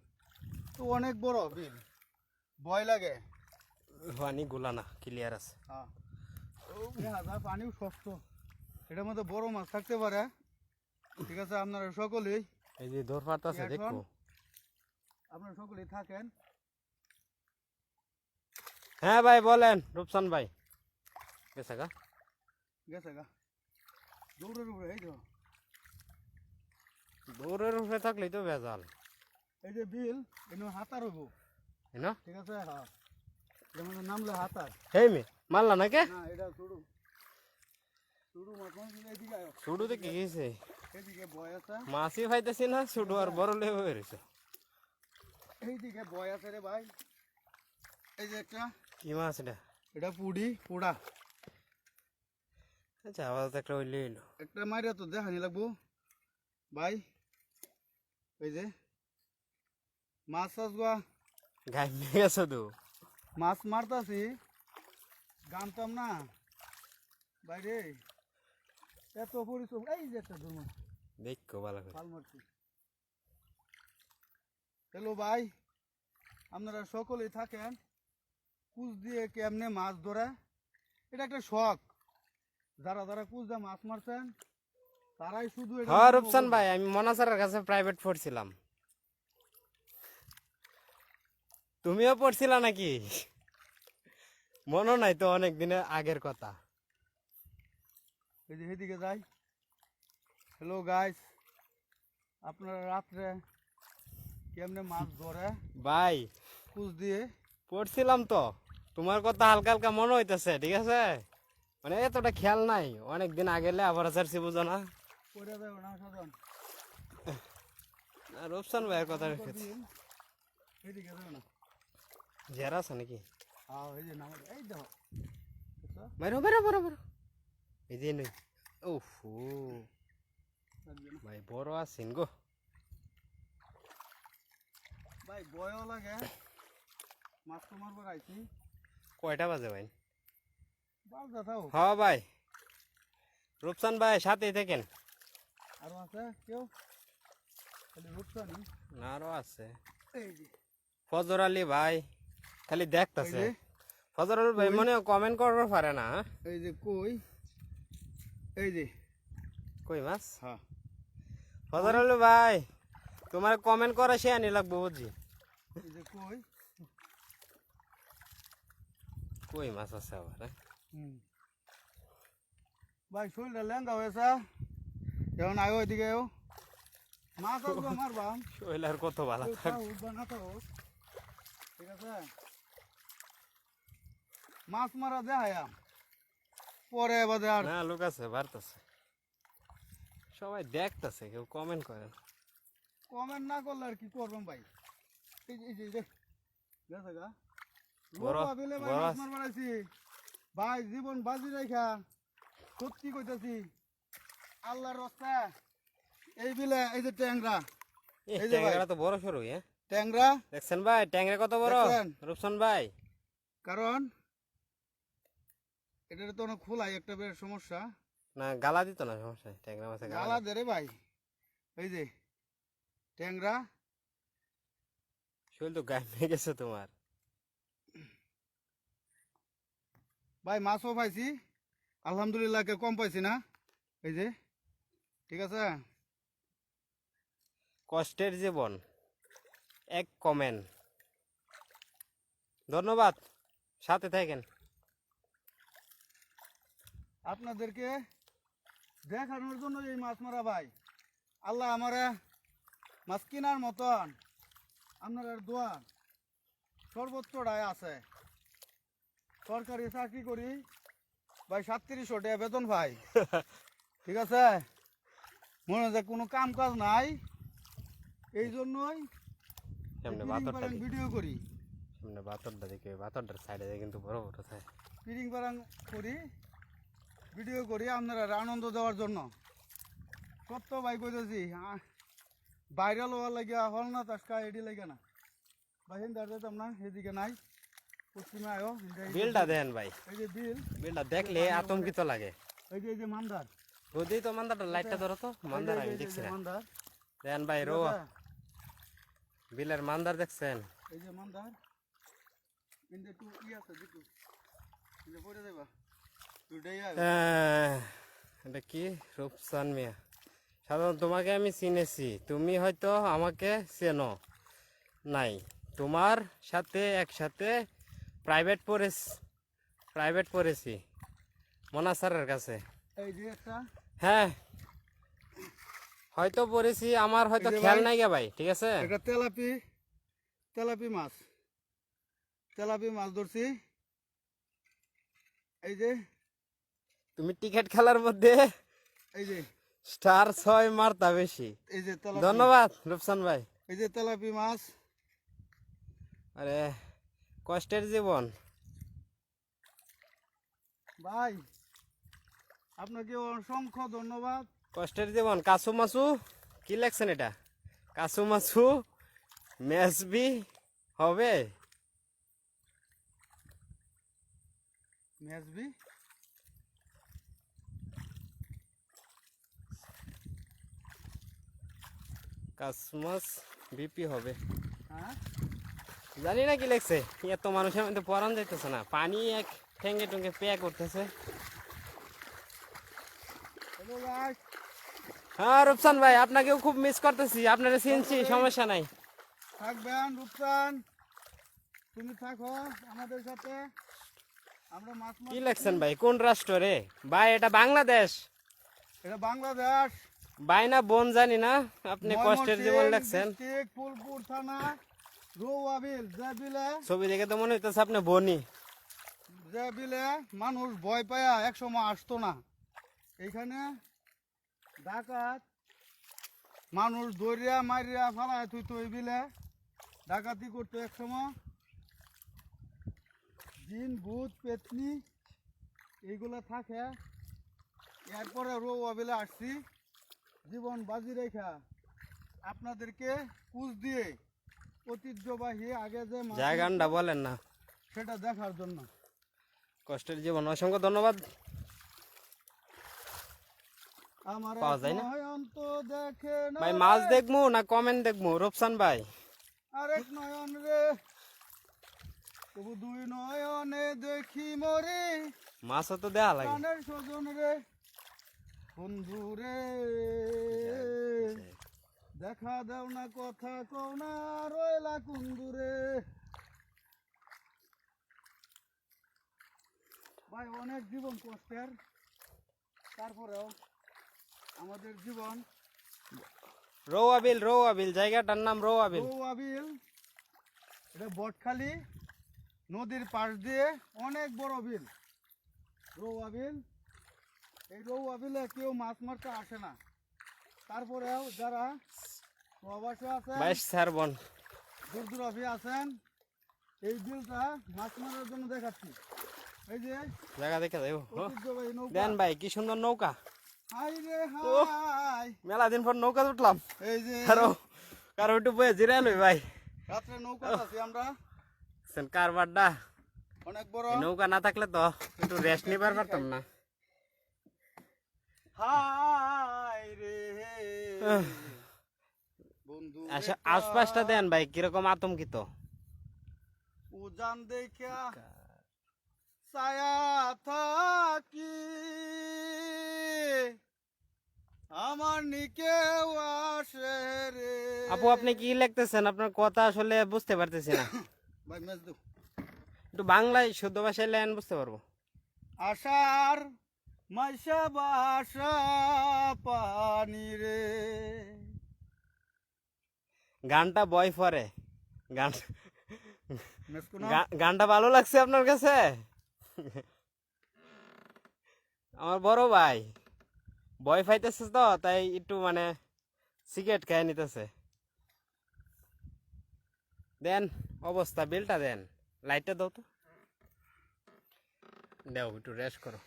Speaker 2: তো অনেক বড় বিল, ভয় লাগে।
Speaker 1: পানি গুলা না ক্লিয়ার আছে।
Speaker 2: হ্যাঁ দেখা যায় পানিও শক্ত, এটার মধ্যে বড় মাছ থাকতে পারে। ঠিক আছে, আপনারা সকলেই
Speaker 1: এই যে দৌড় পাতাছে
Speaker 2: এখন
Speaker 1: দেখো।
Speaker 2: আপনারা সকলেই থাকেন।
Speaker 1: হ্যাঁ ভাই বলেন রূপসান ভাই। গেছে গা
Speaker 2: গেছে গা দৌড়ের উপরে, এই তো
Speaker 1: দৌড়ের উপরে থাকলেই তো ভেজাল।
Speaker 2: এই যে বিল এনে হাতার হইব।
Speaker 1: না
Speaker 2: ঠিক আছে, হ্যাঁ যেমন নামলে হাতার
Speaker 1: হেই মে মারলা না কে?
Speaker 2: না, এটা শুরু শুরু মাছ এইদিকে আয়,
Speaker 1: শুডু দেখে গেছে
Speaker 2: এইদিকে বয় আছে,
Speaker 1: মাছই পাইতেছি না, শুডু আর বড় লেবে হয়েছে।
Speaker 2: এইদিকে বয় আছে রে ভাই। এই যে একটা,
Speaker 1: কি মাছ এটা?
Speaker 2: এটা পুডি পোড়া
Speaker 1: আচ্ছা আবার একটা ওই লইলো।
Speaker 2: একটা মাইরা তো দেখানি লাগবো ভাই। এই যে মাছ চাষ গুয়া
Speaker 1: গাই মেয়ে গেছে তো।
Speaker 2: মাছ মারতাছি, গানতাম না বাইরে, এত পরিশ্রম। এই যে একটা ধর্ম
Speaker 1: দেখো ভালো করে।
Speaker 2: পাল মারছি। হ্যালো ভাই, আপনারা সকলেই থাকেন। কুচ দিয়ে কেমনে মাছ ধরে এটা একটা শখ। যারা যারা কুচ দিয়ে মাছ মারছেন তারাই শুধু এটা
Speaker 1: হ্যাঁ
Speaker 2: অনুভব
Speaker 1: রূপসান
Speaker 2: করবে।
Speaker 1: ভাই, আমি মনাসারের কাছে প্রাইভেট পড়ছিলাম। তুমিও পড়ছিলা নাকি? মনে নাই তো, অনেক দিনের আগের কথা।
Speaker 2: এই যে এদিকে যাই। হ্যালো গাইস, আপনারা রাত্রে কেমনে মাছ ধরে
Speaker 1: ভাই
Speaker 2: কুচ দিয়ে?
Speaker 1: পড়ছিলাম তো, তোমার কথা হালকা হালকা মনে হইতেছে। ঠিক আছে, মানে এতটা খেয়াল নাই, অনেক দিন আগে আবার ছাড়ছি, বুঝো না?
Speaker 2: পড়ে যাবে না সাধন।
Speaker 1: আর রূপসান ভাইয়ের কথা রেখেছি।
Speaker 2: এদিকে যাবে না।
Speaker 1: জেরা আছে নাকি?
Speaker 2: হ্যাঁ এই যে নাম, এই দেখো দেখছো?
Speaker 1: বাইরো বাইরো বাইরো বাইরো। এই যে নেই। ওহো
Speaker 2: লাগবে না।
Speaker 1: ভাই বড় আছেন গো।
Speaker 2: ভাই বয়ও লাগে, মাছ তো মারবার আইছি।
Speaker 1: কয়টা বাজে ভাই?
Speaker 2: বালদা থাও।
Speaker 1: হ্যাঁ ভাই, রূপসান ভাই সাথেই থাকেন।
Speaker 2: আরো আছে কেউ? খালি রূপসানি।
Speaker 1: আরো আছে
Speaker 2: এই যে
Speaker 1: ফজর আলী ভাই, খালি
Speaker 2: এই
Speaker 1: দেখতেছে।
Speaker 2: যে
Speaker 1: ফজর আলী ভাই মনে কমেন্ট করতে পারে না।
Speaker 2: এই যে কই, এই যে
Speaker 1: কই মাছ?
Speaker 2: হ্যাঁ
Speaker 1: ফজর আলী ভাই, তোমার কমেন্ট করা সে আনি লাগবো বুঝি।
Speaker 2: এই যে কই।
Speaker 1: কই মাছ আছে আবার? হ্যাঁ?
Speaker 2: হুম ভাই শরীরটা লেঙ্গা হয়েছে, এখন আগে ওইদিকেও মাছ আসবো মারবাম।
Speaker 1: শৈলার কত ভালো
Speaker 2: কেউ
Speaker 1: থাক।
Speaker 2: থাকুক বা না থাকুক, ঠিক আছে, মাছ মারা দেখায়া পরে বাদে আর
Speaker 1: না লোক আছে বাড়তেছে, সবাই দেখতেছে, কেউ কমেন্ট করে না।
Speaker 2: কমেন্ট না করলে আর কি করবাম ভাই। এই যে গেছে গা
Speaker 1: বড়-
Speaker 2: লোক আবেলে ভাই
Speaker 1: বড়
Speaker 2: মাছ
Speaker 1: আছে।
Speaker 2: মারবার আইছি ভাই, জীবন বাজি রাখা সত্যি কইতাছি আল্লাহর রাস্তা। এই বিলে এই যে ট্যাংরা,
Speaker 1: এই
Speaker 2: এই যে ভাই।
Speaker 1: ট্যাংরা তো বড় সরু। হ্যাঁ
Speaker 2: ট্যাংরা
Speaker 1: দেখছেন ভাই ট্যাংরা কত বড়?
Speaker 2: দেখছেন?
Speaker 1: রূপসান ভাই
Speaker 2: কারণ এটার তো অনেক খোলাই একটা বেশ সমস্যা।
Speaker 1: না গালা দিত না, সমস্যা নেই, ট্যাংরা মাছে
Speaker 2: গালা
Speaker 1: গালা
Speaker 2: দে রে ভাই। এই যে ট্যাংরা
Speaker 1: শৈল তো গায়ে মেয়ে গেছে তোমার।
Speaker 2: ভাই, মাছও পাইছি আলহামদুলিল্লাহ, কে কম পাইছি না। এই যে ঠিক আছে,
Speaker 1: কষ্টের জীবন, এক কমেন্ট, ধন্যবাদ, সাথে থাকেন।
Speaker 2: আপনাদেরকে দেখানোর জন্য এই মাছ মারা ভাই। আল্লাহ আমারে মাছ কেনার মতন আপনার দোয়া সর্বোচ্চটাই আছে। সরকারি চাকরি করি ভাই, 3700 টাকা বেতন ভাই। ঠিক আছে, মনে হয় যে কোনো কাম কাজ নাই, এই জন্যই
Speaker 1: সামনে
Speaker 2: পিরিং
Speaker 1: বাতরটা
Speaker 2: পারাং
Speaker 1: দিকে,
Speaker 2: ভিডিও করি।
Speaker 1: সামনে বাতরটা দিকে, বাতরটার সাইডে কিন্তু বড় বড় থাকে।
Speaker 2: পিরিং পারাং করি, ভিডিও করি আপনারা আনন্দ দেওয়ার জন্য। সত্য ভাই কইতেছি, ভাইরাল হওয়ার লাগিয়া হল না তাস্কা এডি লাগে না ভাই, হিন্দার যেতাম না, এদিকে নাই পশ্চিমে আয়ো
Speaker 1: বিলটা দেন ভাই,
Speaker 2: এই যে বিল,
Speaker 1: বিলটা দেখলে আতঙ্কিত লাগে।
Speaker 2: এই যে মান্দার,
Speaker 1: বুঝেই তো মান্দারটা, লাইটটা ধরো তো, মান্দার আমি দেখছি না।
Speaker 2: মান্দার,
Speaker 1: দেন ভাই রো, বিলের মান্দার দেখছেন?
Speaker 2: এই যে মান্দার, কিন্তু একটু আছে দিকু, কিন্তু পড়ে যাবা দুটাই আয়ো।
Speaker 1: এটা কি রূপসান মিয়া, সাধারণত তোমাকে আমি চিনেছি, তুমি হয়তো আমাকে চেনো নাই। তোমার সাথে একসাথে প্রাইভেট পড়েছি মোনা স্যারের কাছে।
Speaker 2: এই যে একটা,
Speaker 1: হ্যাঁ হয়তো পড়েছি, আমার হয়তো
Speaker 2: এই যে
Speaker 1: খেয়াল
Speaker 2: ভাই,
Speaker 1: নাই গে ভাই, ঠিক আছে?
Speaker 2: এটা তেলাপি মাছ ধরছি। এই যে
Speaker 1: তুমি টিকিট খেলার মধ্যে
Speaker 2: এই যে
Speaker 1: স্টার 6 মারতা বেশি।
Speaker 2: এই যে তেলাপি,
Speaker 1: ধন্যবাদ রূপসান ভাই।
Speaker 2: এই যে তেলাপি মাছ।
Speaker 1: আরে কষ্টের জীবন
Speaker 2: ভাই আপনাকে অসংখ্য ধন্যবাদ।
Speaker 1: কষ্টের জীবন। কাসু মাছু কি লেখছেন এটা? কাসু মাছু মেসবি হবে?
Speaker 2: মেজবি
Speaker 1: কাসু মাছ বিপি হবে,
Speaker 2: হ্যাঁ,
Speaker 1: জানি না কি লেখছে। এত মানুষের মধ্যে পরান যাইতেছে না, পানি এক ঠেঙ্গে টুঙ্গে পেয়ে করতেছে।
Speaker 2: হ্যালো ভাই,
Speaker 1: হ্যাঁ রূপসান ভাই, আপনাকেও খুব মিস করতেছি, আপনারা চিনছি, সমস্যা নাই।
Speaker 2: থাকবেন রূপসান, তুমি থাকো আমাদের সাথে, আমরা মাছ
Speaker 1: কি
Speaker 2: মারতেছি।
Speaker 1: লেখছেন ভাই? কোন রাষ্ট্র রে ভাই? এটা বাংলাদেশ
Speaker 2: এটা বাংলাদেশ,
Speaker 1: ভাই না বোন জানি না, আপনি কষ্টের জীবন
Speaker 2: ময়মনসিংহ
Speaker 1: লেখছেন।
Speaker 2: ডিস্ট্রিক্ট, ফুলপুর থানা, রৌয়া বিল,
Speaker 1: ছবি দেখে তো মনে হইতেছে আপনি বনি।
Speaker 2: যে বিলে মানুষ ভয় পায়া একসময় আসতো না। এইখানে ডাকাত মানুষ দৌড়িয়া মারিয়া ফালায় তুই তো এই বিলে ডাকাতি করতো একসময়। জিন ভূত পেতনি এইগুলা থাকে। এরপরে রৌয়া বিলে আসছি, জীবন বাজি রেখা আপনাদেরকে কুচ দিয়ে ঐতিহ্যবাহী আগে যে মাছ
Speaker 1: জায়গানটা বলেন না।
Speaker 2: সেটা দেখার জন্য।
Speaker 1: কষ্টের জীবন, অসংখ্য ধন্যবাদ।
Speaker 2: আমার
Speaker 1: পাওয়া যায় না
Speaker 2: নয়ন তো দেখে না
Speaker 1: ভাই, মাছ
Speaker 2: রে,
Speaker 1: দেখবো না কমেন্ট দেখবো রূপসান ভাই?
Speaker 2: আরেক নয়ন রে, তবু দুই নয়নে দেখি মরে,
Speaker 1: মাছও তো দেয়া লাগে।
Speaker 2: প্রাণের স্বজন রে, বন্ধু রে, দেখা দাও না কথা কও না, রয়লা কুন্দুরে। ভাই অনেক জীবন কষ্টের, তারপরেও আমাদের জীবন।
Speaker 1: রৌয়া বিল জায়গাটার নাম রৌয়া বিল।
Speaker 2: রৌয়া বিল, এটা বটখালি নদীর পাশ দিয়ে অনেক বড় বিল রৌয়া বিল। এই রৌয়া বিলে কেউ মাছ মারতে আসে না, তারপরেও যারা প্রবাসী আছেন,
Speaker 1: 22 সারবন।
Speaker 2: দূর দূরাভি আছেন, এই বিলটা মাছ মারার জন্য দেখাচ্ছি। এই যে
Speaker 1: জায়গা দেখে যাইব।
Speaker 2: ঐতিহ্যবাহী নৌকা।
Speaker 1: দেন ভাই, কি সুন্দর নৌকা।
Speaker 2: হাই রে হাই,
Speaker 1: মেলা দিন পর নৌকা উঠলাম।
Speaker 2: এই যে
Speaker 1: কারো একটু বয়ে জিরে লই ভাই।
Speaker 2: রাত্রে নৌকা আছি আমরা,
Speaker 1: কারবারটা
Speaker 2: অনেক বড়।
Speaker 1: নৌকা না থাকলে তো একটু রেস্ট নিবার পারতাম না।
Speaker 2: হাই রে বন্ধু
Speaker 1: আশপাশটা দেন ভাই, কিরকম আতঙ্কিত।
Speaker 2: উজান দেখা ছায়া থাকি, আমার নিকে আসে রে।
Speaker 1: আপু আপনি কি লিখতেছেন? আপনার কথা আসলে বুঝতে পারতেছি না।
Speaker 2: ভাই মেজ দু
Speaker 1: একটু বাংলায় শুদ্ধ ভাষায় লেন, বুঝতে পারবো।
Speaker 2: আশার মাইশা বাসা পানি রে।
Speaker 1: গানটা বয় পরে গান,
Speaker 2: মেজ কোন
Speaker 1: গানটা ভালো লাগছে আপনার কাছে? আমার বড় ভাই ভয় পাইতেছে তো, তাই একটু মানে সিগারেট খেয়ে নিতেছে। দেন অবস্থা, বিলটা দেন, লাইটটা দাও তো, দেও একটু রেস্ট করো।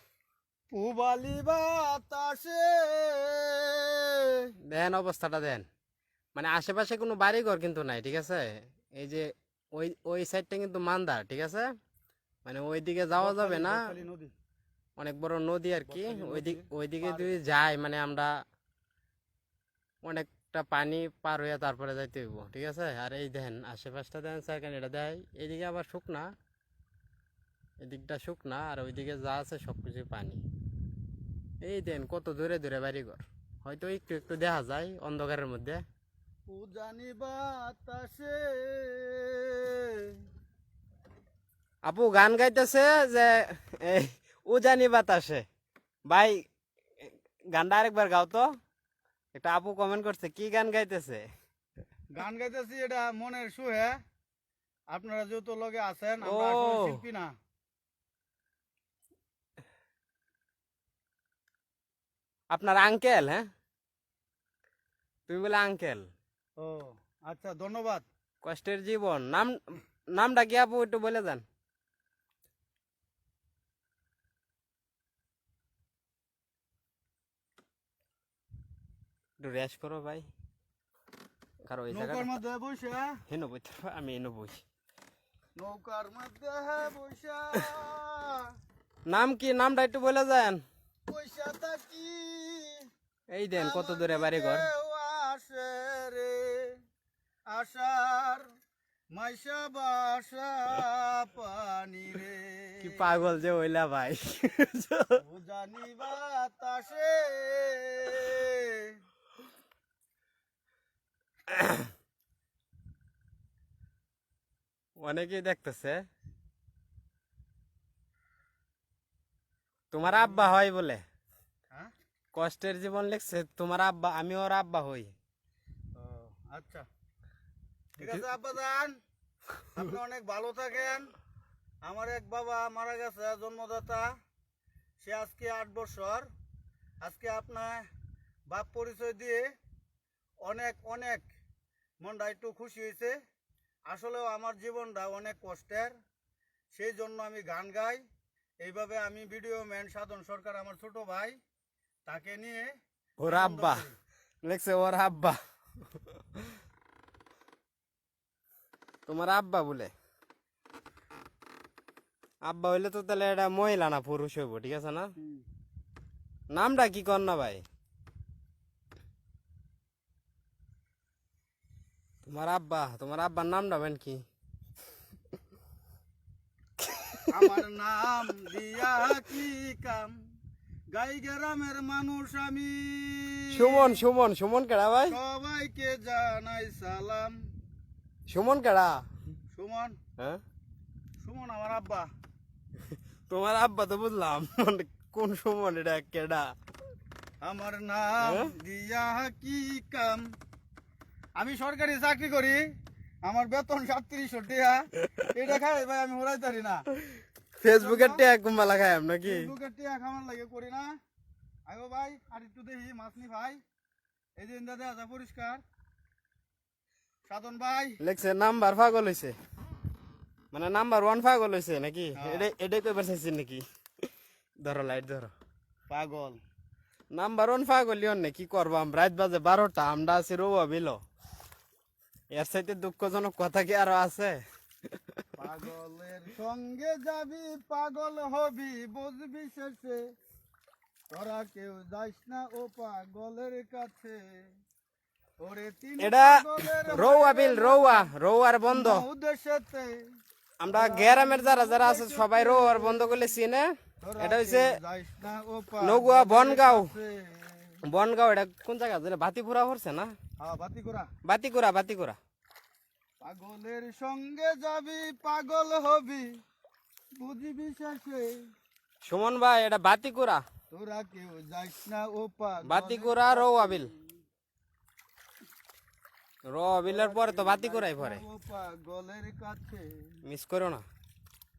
Speaker 2: পুবালি বাতাসে
Speaker 1: দেন অবস্থাটা দেন, মানে আশেপাশে কোনো বাড়ি ঘর কিন্তু নাই, ঠিক আছে? এই যে ওই ওই সাইডটা কিন্তু মান্দার, ঠিক আছে? মানে ওইদিকে যাওয়া যাবে না,
Speaker 2: বকখালি নদী।
Speaker 1: অনেক বড় নদী আর কি।
Speaker 2: বকখালি
Speaker 1: ওইদিক
Speaker 2: নদী
Speaker 1: ওইদিকে
Speaker 2: পার
Speaker 1: যদি যাই মানে আমরা অনেকটা পানি পার হয়ে তারপরে যাইতে হইব, ঠিক আছে। আর এই দেখেন আশেপাশটা দেখেন স্যার, কেন এটা দেয় এইদিকে আবার শুকনা, এদিকটা শুকনা, আর ওইদিকে যা আছে সব কিছু পানি। এই দেন কত দূরে দূরে বাড়িঘর, হয়তো একটু একটু দেখা যায় অন্ধকারের মধ্যে।
Speaker 2: উজানি বাতাসে
Speaker 1: আপু গান গাইতেছে যে এই উজানি বাতাসে। ভাই গানটা আরেকবার গাও তো। একটা আপু কমেন্ট করছে কি গান গাইতেছে।
Speaker 2: গান গাইতেছি, এটা মনের সুহে। আপনারা যেহেতু লগে আছেন, আমরা
Speaker 1: ও।
Speaker 2: আসলে শিল্পী না।
Speaker 1: আপনার আঙ্কেল? হ্যাঁ, তুমি বলে আঙ্কেল।
Speaker 2: ও আচ্ছা, ধন্যবাদ।
Speaker 1: কষ্টের জীবন নামটা কি আপু একটু বলে দেন। একটু রেস্ট করো ভাই, কারো ওই
Speaker 2: নৌকার
Speaker 1: জায়গাটা
Speaker 2: মধ্যে বসে,
Speaker 1: হেন বইতে আমি এনে বই।
Speaker 2: নৌকার মধ্যে বসে,
Speaker 1: নাম কি, নামটা একটু বলে দেন।
Speaker 2: পয়সা থাকি
Speaker 1: এই দেন কত দূরে বাড়ি ঘর।
Speaker 2: আসে রে আশার মাইশা বাসা পানি রে,
Speaker 1: কি পাগল যে হইলা ভাই।
Speaker 2: জানি বাতাসে
Speaker 1: অনেকেই দেখতেছে। তোমার আব্বা হয় বলে,
Speaker 2: হ্যাঁ?
Speaker 1: কষ্টের জীবন লিখছে তোমার আব্বা, আমি ওর আব্বা হই।
Speaker 2: ও, আচ্ছা ঠিক আছে আব্বা যান, আপনি অনেক ভালো থাকেন। আমার এক বাবা মারা গেছে জন্মদাতা, সে আজকে 8 বছর। আজকে আপনার বাপ পরিচয় দিয়ে অনেক অনেক মনটা একটু খুশি হয়েছে। আসলেও আমার জীবনটা অনেক কষ্টের, সেই জন্য আমি গান গাই। এইভাবে আমি ভিডিও ম্যান সাধন সরকার আমার ছোট ভাই, তাকে নিয়ে
Speaker 1: ওর
Speaker 2: আনন্দ
Speaker 1: আব্বা
Speaker 2: করি।
Speaker 1: লিখছে ওর আব্বা। তোমার আব্বা বলে, আব্বা হইলে তো তাহলে এটা মহিলা না পুরুষ হইব, ঠিক আছে না।
Speaker 2: হুম।
Speaker 1: নামটা কি কর না ভাই। তোমার আব্বার নামটা বেন কি।
Speaker 2: আমার নাম দিয়া কি কাম, গাই গ্রামের মানুষ আমি।
Speaker 1: সুমন সুমন সুমন কেডা ভাই।
Speaker 2: সবাইকে জানাই সালাম।
Speaker 1: সুমন কেডা।
Speaker 2: সুমন,
Speaker 1: হ্যাঁ,
Speaker 2: সুমন আমার আব্বা।
Speaker 1: তোমার আব্বা তো বুঝলাম, মানে কোন সুমন এটা কেডা।
Speaker 2: আমার নাম
Speaker 1: হ্যাঁ?
Speaker 2: দিয়া কি কাম, আমি সরকারি চাকরি করি, আমার বেতন 3700 টাকা। এটা খাই ভাই আমি হরাই পারি না।
Speaker 1: ফেসবুকের টেক কুম্বালা খায় নাকি।
Speaker 2: ফেসবুকের টিয়া খামার লাগে করি না। আইও ভাই আর একটু দেখি মাছ নি ভাই, এই যে ইন্দা দেখা যায় পরিষ্কার। সাধন ভাই,
Speaker 1: লেখছে নাম্বার পাগল হইছে, মানে নাম্বার 1 পাগল হইছে নাকি।
Speaker 2: হ্যাঁ।
Speaker 1: এটাই কইবার চাইছেন নাকি। ধরো লাইট ধরো।
Speaker 2: পাগল।
Speaker 1: নাম্বার 1 পাগল লিওন না, কি করবো আমরা, রাত বাজে 12টা, আমরা আছি রোয়া বিলো। এর সাথে দুঃখজনক কথা কি আরো আছে।
Speaker 2: পাগলের সঙ্গে যাবি পাগল হবি, বুঝবি শেষে তোরা কেউ যাইস না ও পাগলের কাছে। ওরে তিন
Speaker 1: এটা
Speaker 2: পাগলের
Speaker 1: রৌয়া বিল, রৌয়ার বন্ধ।
Speaker 2: উদ্দেশ্যতে
Speaker 1: আমরা গ্রামের যারা যারা আছে সবাই রৌয়ার বন্ধ করলে চিনে।
Speaker 2: তোরা
Speaker 1: এটা হইছে
Speaker 2: কেউ যাইস না ও
Speaker 1: নগুয়া
Speaker 2: পাগলের
Speaker 1: বনগাঁও।
Speaker 2: কাছে।
Speaker 1: বনগাঁও, এটা কোন জায়গা জানে, বাতিপুরা পড়ছে না।
Speaker 2: হ্যাঁ, বাতিকুড়া।
Speaker 1: বাতিকুরা।
Speaker 2: পাগলের সঙ্গে যাবি পাগল হবি, বুঝবি শেষে
Speaker 1: সুমন ভাই এটা বাতিকুরা।
Speaker 2: তোরা কেউ যাইস না ও পাগলের
Speaker 1: বাতিকুরা রৌয়া বিল, রৌয়া বিলের পরে তো বাতিকুরাই পরে,
Speaker 2: ও পাগলের কাছে।
Speaker 1: মিস করো না।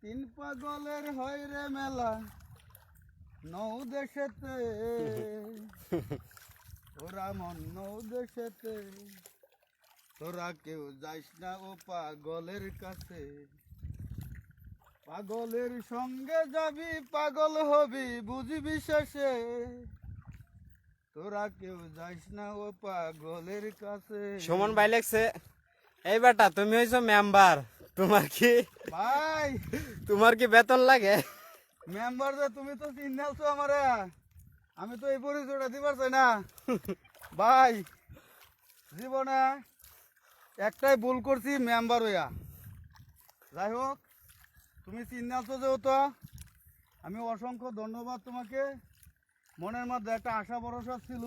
Speaker 2: তিন পাগলের হয় রে মেলা নৌ দেশেতে, ওরা মন নৌ দেশেতে তোরা কেউ যাইস না ও পাগলের কাছে। পাগলের সঙ্গে যাবি পাগল হবি, বুঝবি শেষে তোরা কেউ যাইস না ও পাগলের কাছে।
Speaker 1: সুমন ভাই লেখছে এই বেটা তুমি হইছো মেম্বার, তোমার কি
Speaker 2: ভাই
Speaker 1: তোমার কি বেতন লাগে?
Speaker 2: মেম্বার যে তুমি তো চিনালছো আমারে, আমি তো এই পরিচয়টা দিবার চাই না। ভাই জীবনে একটাই ভুল করছি, মেম্বার হইয়া। যাই হোক, তুমি চিনালছো যেহেতু আমি অসংখ্য ধন্যবাদ তোমাকে। মনের মধ্যে একটা আশা ভরসা ছিল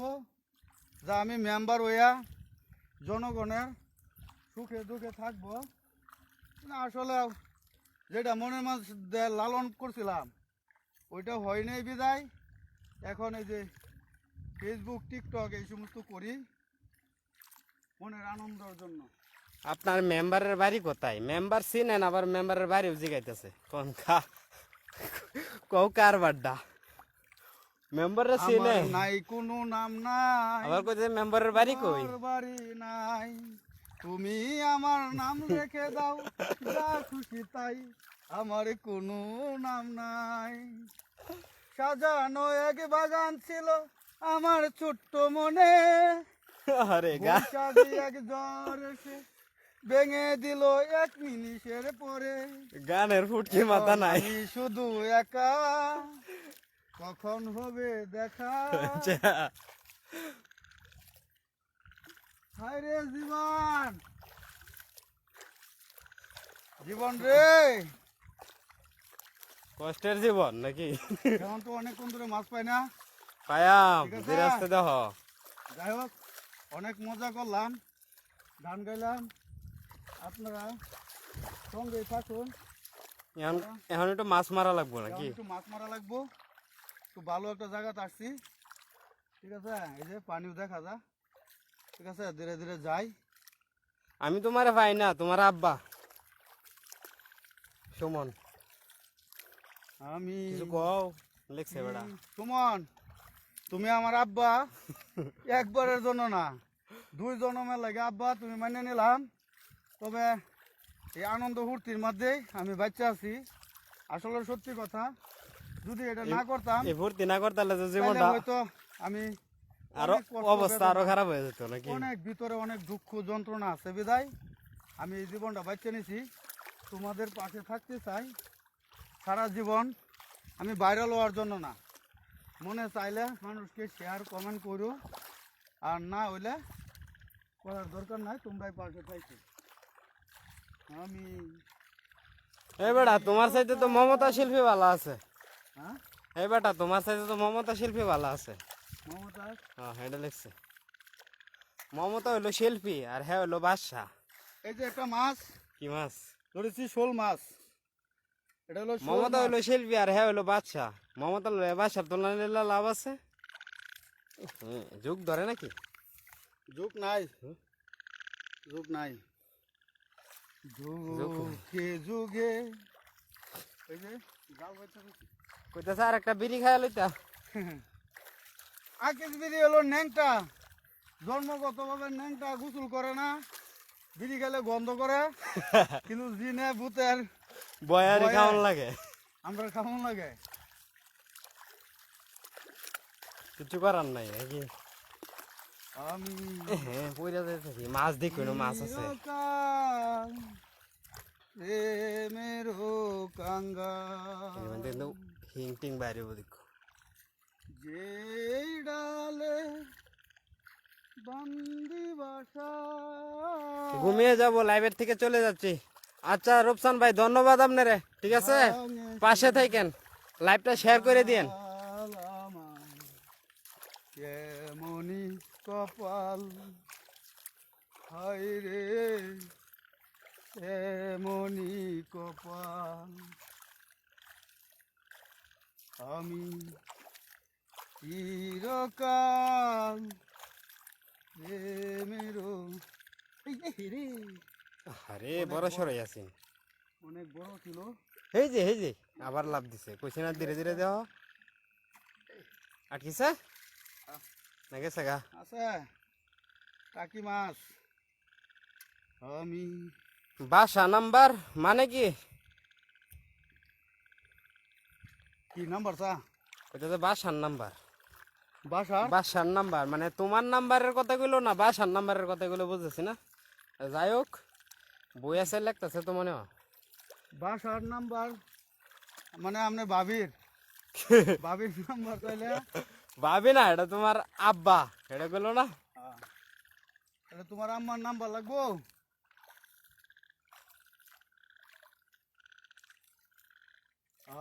Speaker 2: যে আমি মেম্বার হইয়া জনগণের সুখে দুঃখে থাকবো। না, আসলে যেটা মনের মধ্যে লালন করছিলাম ওইটা হয় নাই বিদায় এখন এই যে ফেসবুক টিকটক এই সমস্ত করি মনের আনন্দের জন্য।
Speaker 1: আপনার মেম্বারের বাড়ি কোথায়? মেম্বার চিনেন, আবার মেম্বারের বাড়িও জিগাইতেছে কোন খা কৌ কার বাড্ডা মেম্বাররা চিনে
Speaker 2: আমার নাই কোনো নাম নাই,
Speaker 1: আবার কইতে মেম্বারের বাড়ি কই?
Speaker 2: আমার বাড়ি নাই, তুমি আমার নাম রেখে দাও যা খুশি তাই, আমার কোনো নাম নাই। সাজানো এক বাগান ছিল আমার ছোট্ট মনে,
Speaker 1: আরে গা
Speaker 2: বৈশাখী এক জ্বর এসে ভেঙে দিল এক মিনিটের পরে।
Speaker 1: গানের ফুটকি মাথা নাই।
Speaker 2: আমি শুধু একা, কখন হবে দেখা।
Speaker 1: আচ্ছা,
Speaker 2: হায় রে জীবন, জীবন রে,
Speaker 1: কষ্টের জীবন নাকি?
Speaker 2: এখন তো অনেকক্ষণ ধরে মাছ পাই না।
Speaker 1: পায়াম
Speaker 2: ঠিক আছে।
Speaker 1: ধীরে আসতে দেহ।
Speaker 2: যাই হোক, অনেক মজা করলাম, গান গাইলাম, আপনারা সঙ্গে থাকুন।
Speaker 1: এখন এখন একটু মাছ মারা লাগবো
Speaker 2: এখন
Speaker 1: নাকি?
Speaker 2: একটু মাছ মারা লাগবো, একটু ভালো একটা জায়গাতে আসছি। ঠিক আছে, এই যে পানিও দেখা যা। ঠিক আছে, ধীরে ধীরে যাই।
Speaker 1: আমি তোমারে পাই না, তোমার আব্বা সুমন
Speaker 2: আমি
Speaker 1: কিছু কও লিখছে বেড়া।
Speaker 2: সুমন, তুমি আমার আব্বা, একবারের জন্য না, 2 জন্মের লাগে আব্বা তুমি মানে নিলাম। তবে এই আনন্দ ফুর্তির মধ্যে আমি বাচ্চা আছি। আসলে সত্যি কথা, যদি এটা না করতাম
Speaker 1: এই ভর্তি না করতে হলে তো
Speaker 2: তাহলে
Speaker 1: জীবনটা
Speaker 2: হয়তো আমি
Speaker 1: আরো
Speaker 2: অনেক কষ্ট
Speaker 1: অবস্থা আরো
Speaker 2: বেদনা,
Speaker 1: খারাপ হয়ে যেত নাকি?
Speaker 2: অনেক ভিতরে অনেক দুঃখ যন্ত্রণা আছে বিদায় আমি এই জীবনটা বাচ্চা নিছি। তোমাদের পাশে থাকতে চাই সারা জীবন। আমি ভাইরাল হওয়ার জন্য না, মনে চাইলে মানুষকে শেয়ার কমেন্ট করো, আর না হইলে করার দরকার নাই, তোমরাই পাশে থাকো। আমি
Speaker 1: এই বেটা তোমার সাইতে তো মমতা শিল্পী ভালো আছে।
Speaker 2: হ্যাঁ
Speaker 1: এই বেটা তোমার সাইতে তো মমতা শিল্পী ভালো আছে।
Speaker 2: মমতা,
Speaker 1: হ্যাঁ এটা লিখছে। মমতা হইলো শিল্পী আর হ্যাঁ হইলো বাদশা।
Speaker 2: এই যে একটা মাছ
Speaker 1: কি মাছ?
Speaker 2: ধরেছি, শোল মাছ। এটা হলো শোল
Speaker 1: মমতা
Speaker 2: মাছ।
Speaker 1: হইলো শিল্পী আর হ্যাঁ হইলো বাদশা। মমতা হইলো বাদশার তুলনায় লাভ আছে। যুগ ধরে নাকি?
Speaker 2: যুগ নাই,
Speaker 1: হুম?
Speaker 2: যুগ নাই,
Speaker 1: যুগ নাই।
Speaker 2: যুগে যুগে। এই যে জাল বাইতে রয়েছে।
Speaker 1: কইতাছে আর একটা বিড়ি খাইয়া লইতা।
Speaker 2: আকিস বিড়ি হলো ন্যাংটা, জন্মগতভাবে ন্যাংটা, গোসল করে না, বিড়ি খেলে গন্ধ করে, কিন্তু জিনে ভূতের
Speaker 1: বয়ারি
Speaker 2: বয়া।
Speaker 1: খাওয়ান লাগে,
Speaker 2: আমরা কেমন লাগে।
Speaker 1: কিছু করার নাই নাকি?
Speaker 2: আমি
Speaker 1: হ্যাঁ পইরা যাইতেছি, মাছ দেখো না মাছ আছে।
Speaker 2: চিরকাল প্রেমেরও কাঙ্গাল,
Speaker 1: কিন্তু হিং টিং বাইরে দেখো।
Speaker 2: যেই ডালে বান্দি বাসা।
Speaker 1: ঘুমিয়ে যাবো, লাইভের থেকে চলে যাচ্ছি। আচ্ছা রূপসান ভাই ধন্যবাদ আপনারে, ঠিক আছে? পাশে থাকেন, লাইভটা শেয়ার করে দিন।
Speaker 2: কেমনি কপাল, হায় রে এমনি কপাল, আমি চিরকাল প্রেমেরও। এই রে,
Speaker 1: আরে বড় সরাই আছেন।
Speaker 2: অনেক বড় ছিল।
Speaker 1: এই যে আবার লাভ দিছে, কইছে না ধীরে ধীরে দেওয়া। আটকিছে না গেছে গা?
Speaker 2: আছে টাকি মাছ। আমি
Speaker 1: বাসা নাম্বার মানে কি?
Speaker 2: কি নাম্বার চা?
Speaker 1: ওইটা তো বাসার নাম্বার।
Speaker 2: বাসার
Speaker 1: বাসার নাম্বার মানে তোমার নাম্বারের কথা কইলো না, বাসার নাম্বারের কথা কইলো, বুঝেছি না? যাই হোক, বই আছে লেখতেছে তো মনে হয়।
Speaker 2: বাসার নাম্বার মানে আপনি ভাবির ভাবির নাম্বার তাইলে
Speaker 1: ভাবি না, এটা তোমার আব্বা, এটা বললো না।
Speaker 2: তাহলে তোমার আম্মার নাম্বার লাগবো।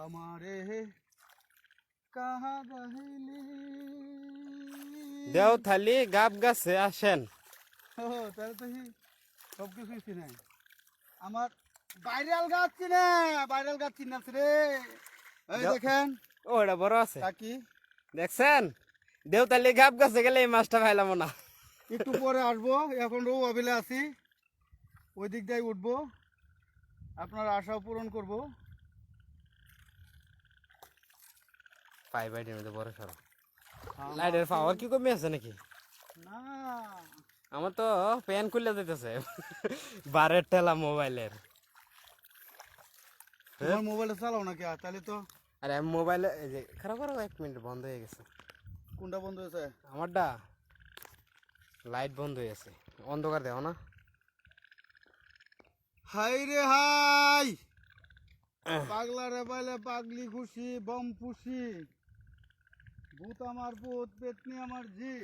Speaker 2: আমারে কাহা গাহিলি
Speaker 1: দেও থালি গাব গাছে আসেন।
Speaker 2: তাহলে তো সব কিছুই চিনে আমার ভাইরাল গাছ চিনে, ভাইরাল গাছ চিনাছে রে। এই দেখেন
Speaker 1: ও এটা বড় আছে,
Speaker 2: কাকি
Speaker 1: দেখছেন? দেওতালি গাব গাছে গেলে এই মাছটা পাইলাম না।
Speaker 2: একটু পরে আসবো, এখন রৌ আবিলে আছি, ওই দিক দিয়ে উঠবো, আপনার আশাও পূরণ করবো।
Speaker 1: পাই বাইটের মধ্যে বড় সড়ো লাইটের পাওয়ার কি কমে আছে নাকি?
Speaker 2: না
Speaker 1: আমার তো প্যান খুলে দিতেছে বারের ঠেলা মোবাইলের।
Speaker 2: তোমার মোবাইলে চালাও নাকি? তাহলে তো
Speaker 1: আরে আমি মোবাইলে এই যে খারাপ করো, 1 মিনিট বন্ধ হয়ে গেছে।
Speaker 2: কোনটা বন্ধ হয়েছে?
Speaker 1: আমারটা লাইট বন্ধ হয়ে গেছে, অন্ধকার দেও না।
Speaker 2: হাই রে হাই, পাগলা রে পাইলে পাগলি খুশি, বম খুশি, ভূত আমার ভূত, পেতনি আমার জি।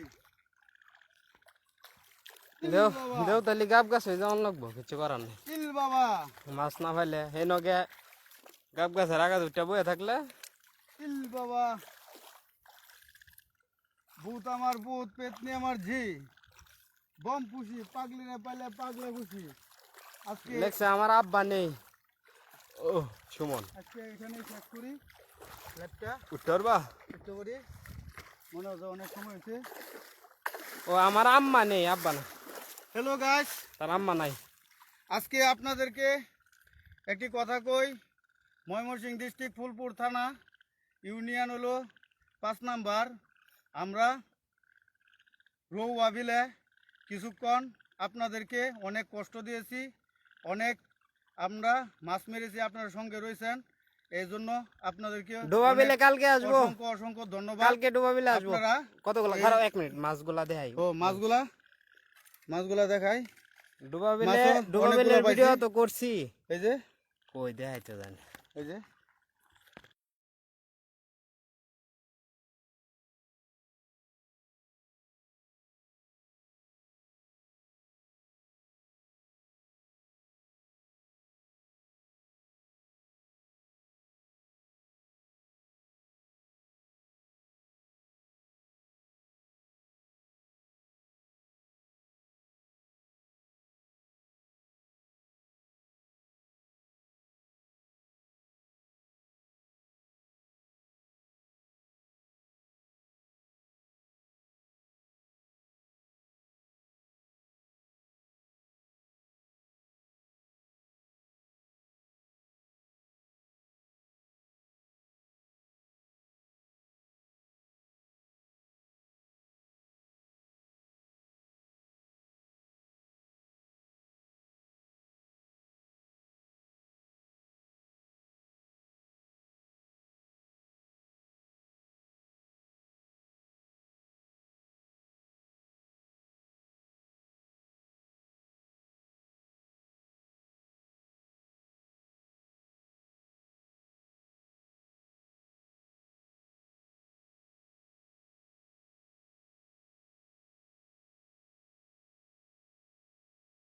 Speaker 1: দেও দেও তালি গাব গাছ হয়ে যাওয়ান লাগবো, কিছু করার নেই।
Speaker 2: ইল বাবা,
Speaker 1: মাছ না পাইলে সেই নগে গাব গাছের আগা দুটা বয়ে থাকলে।
Speaker 2: ইল বাবা, ভূত আমার ভূত, পেতনি আমার জি, বম খুশি, পাগলি রে পাইলে পাগলা খুশি। আজকে
Speaker 1: লেখছে আমার আব্বা নেই। ও সুমন
Speaker 2: আজকে এখানে শেষ করি ল্যাবটা,
Speaker 1: উঠতে পারবা?
Speaker 2: একটু করি, মনে হয় যে অনেক সময় হয়েছে।
Speaker 1: ও আমার আম্মা নেই, আব্বা না।
Speaker 2: হ্যালো গাইস,
Speaker 1: তার আম্মা নাই।
Speaker 2: আজকে আপনাদেরকে একটি কথা কই। ময়মনসিংহ ডিস্ট্রিক্ট ফুলপুর থানা, ইউনিয়ন হলো 5 নাম্বার। আমরা রৌ আবিলে কিছুক্ষণ আপনাদেরকে অনেক কষ্ট দিয়েছি, অনেক আমরা মাছ মেরেছি, আপনার সঙ্গে রয়েছেন, এই জন্য আপনাদেরকে
Speaker 1: ডোবা
Speaker 2: অনেক
Speaker 1: বিলে কালকে আসবো,
Speaker 2: অসংখ্য অসংখ্য ধন্যবাদ।
Speaker 1: কালকে ডোবা বিলে আসবো।
Speaker 2: আপনারা
Speaker 1: কতগুলা খারাপ, 1 মিনিট মাছগুলা দেখাই।
Speaker 2: ও মাছগুলা দেখাই।
Speaker 1: ডোবা বিলে
Speaker 2: মাছও
Speaker 1: ডোবা
Speaker 2: অনেকগুলো
Speaker 1: বিলের ভিডিও
Speaker 2: পাইছি।
Speaker 1: তো করছি,
Speaker 2: এই যে
Speaker 1: কই দেখাইতে জানি।
Speaker 2: এই যে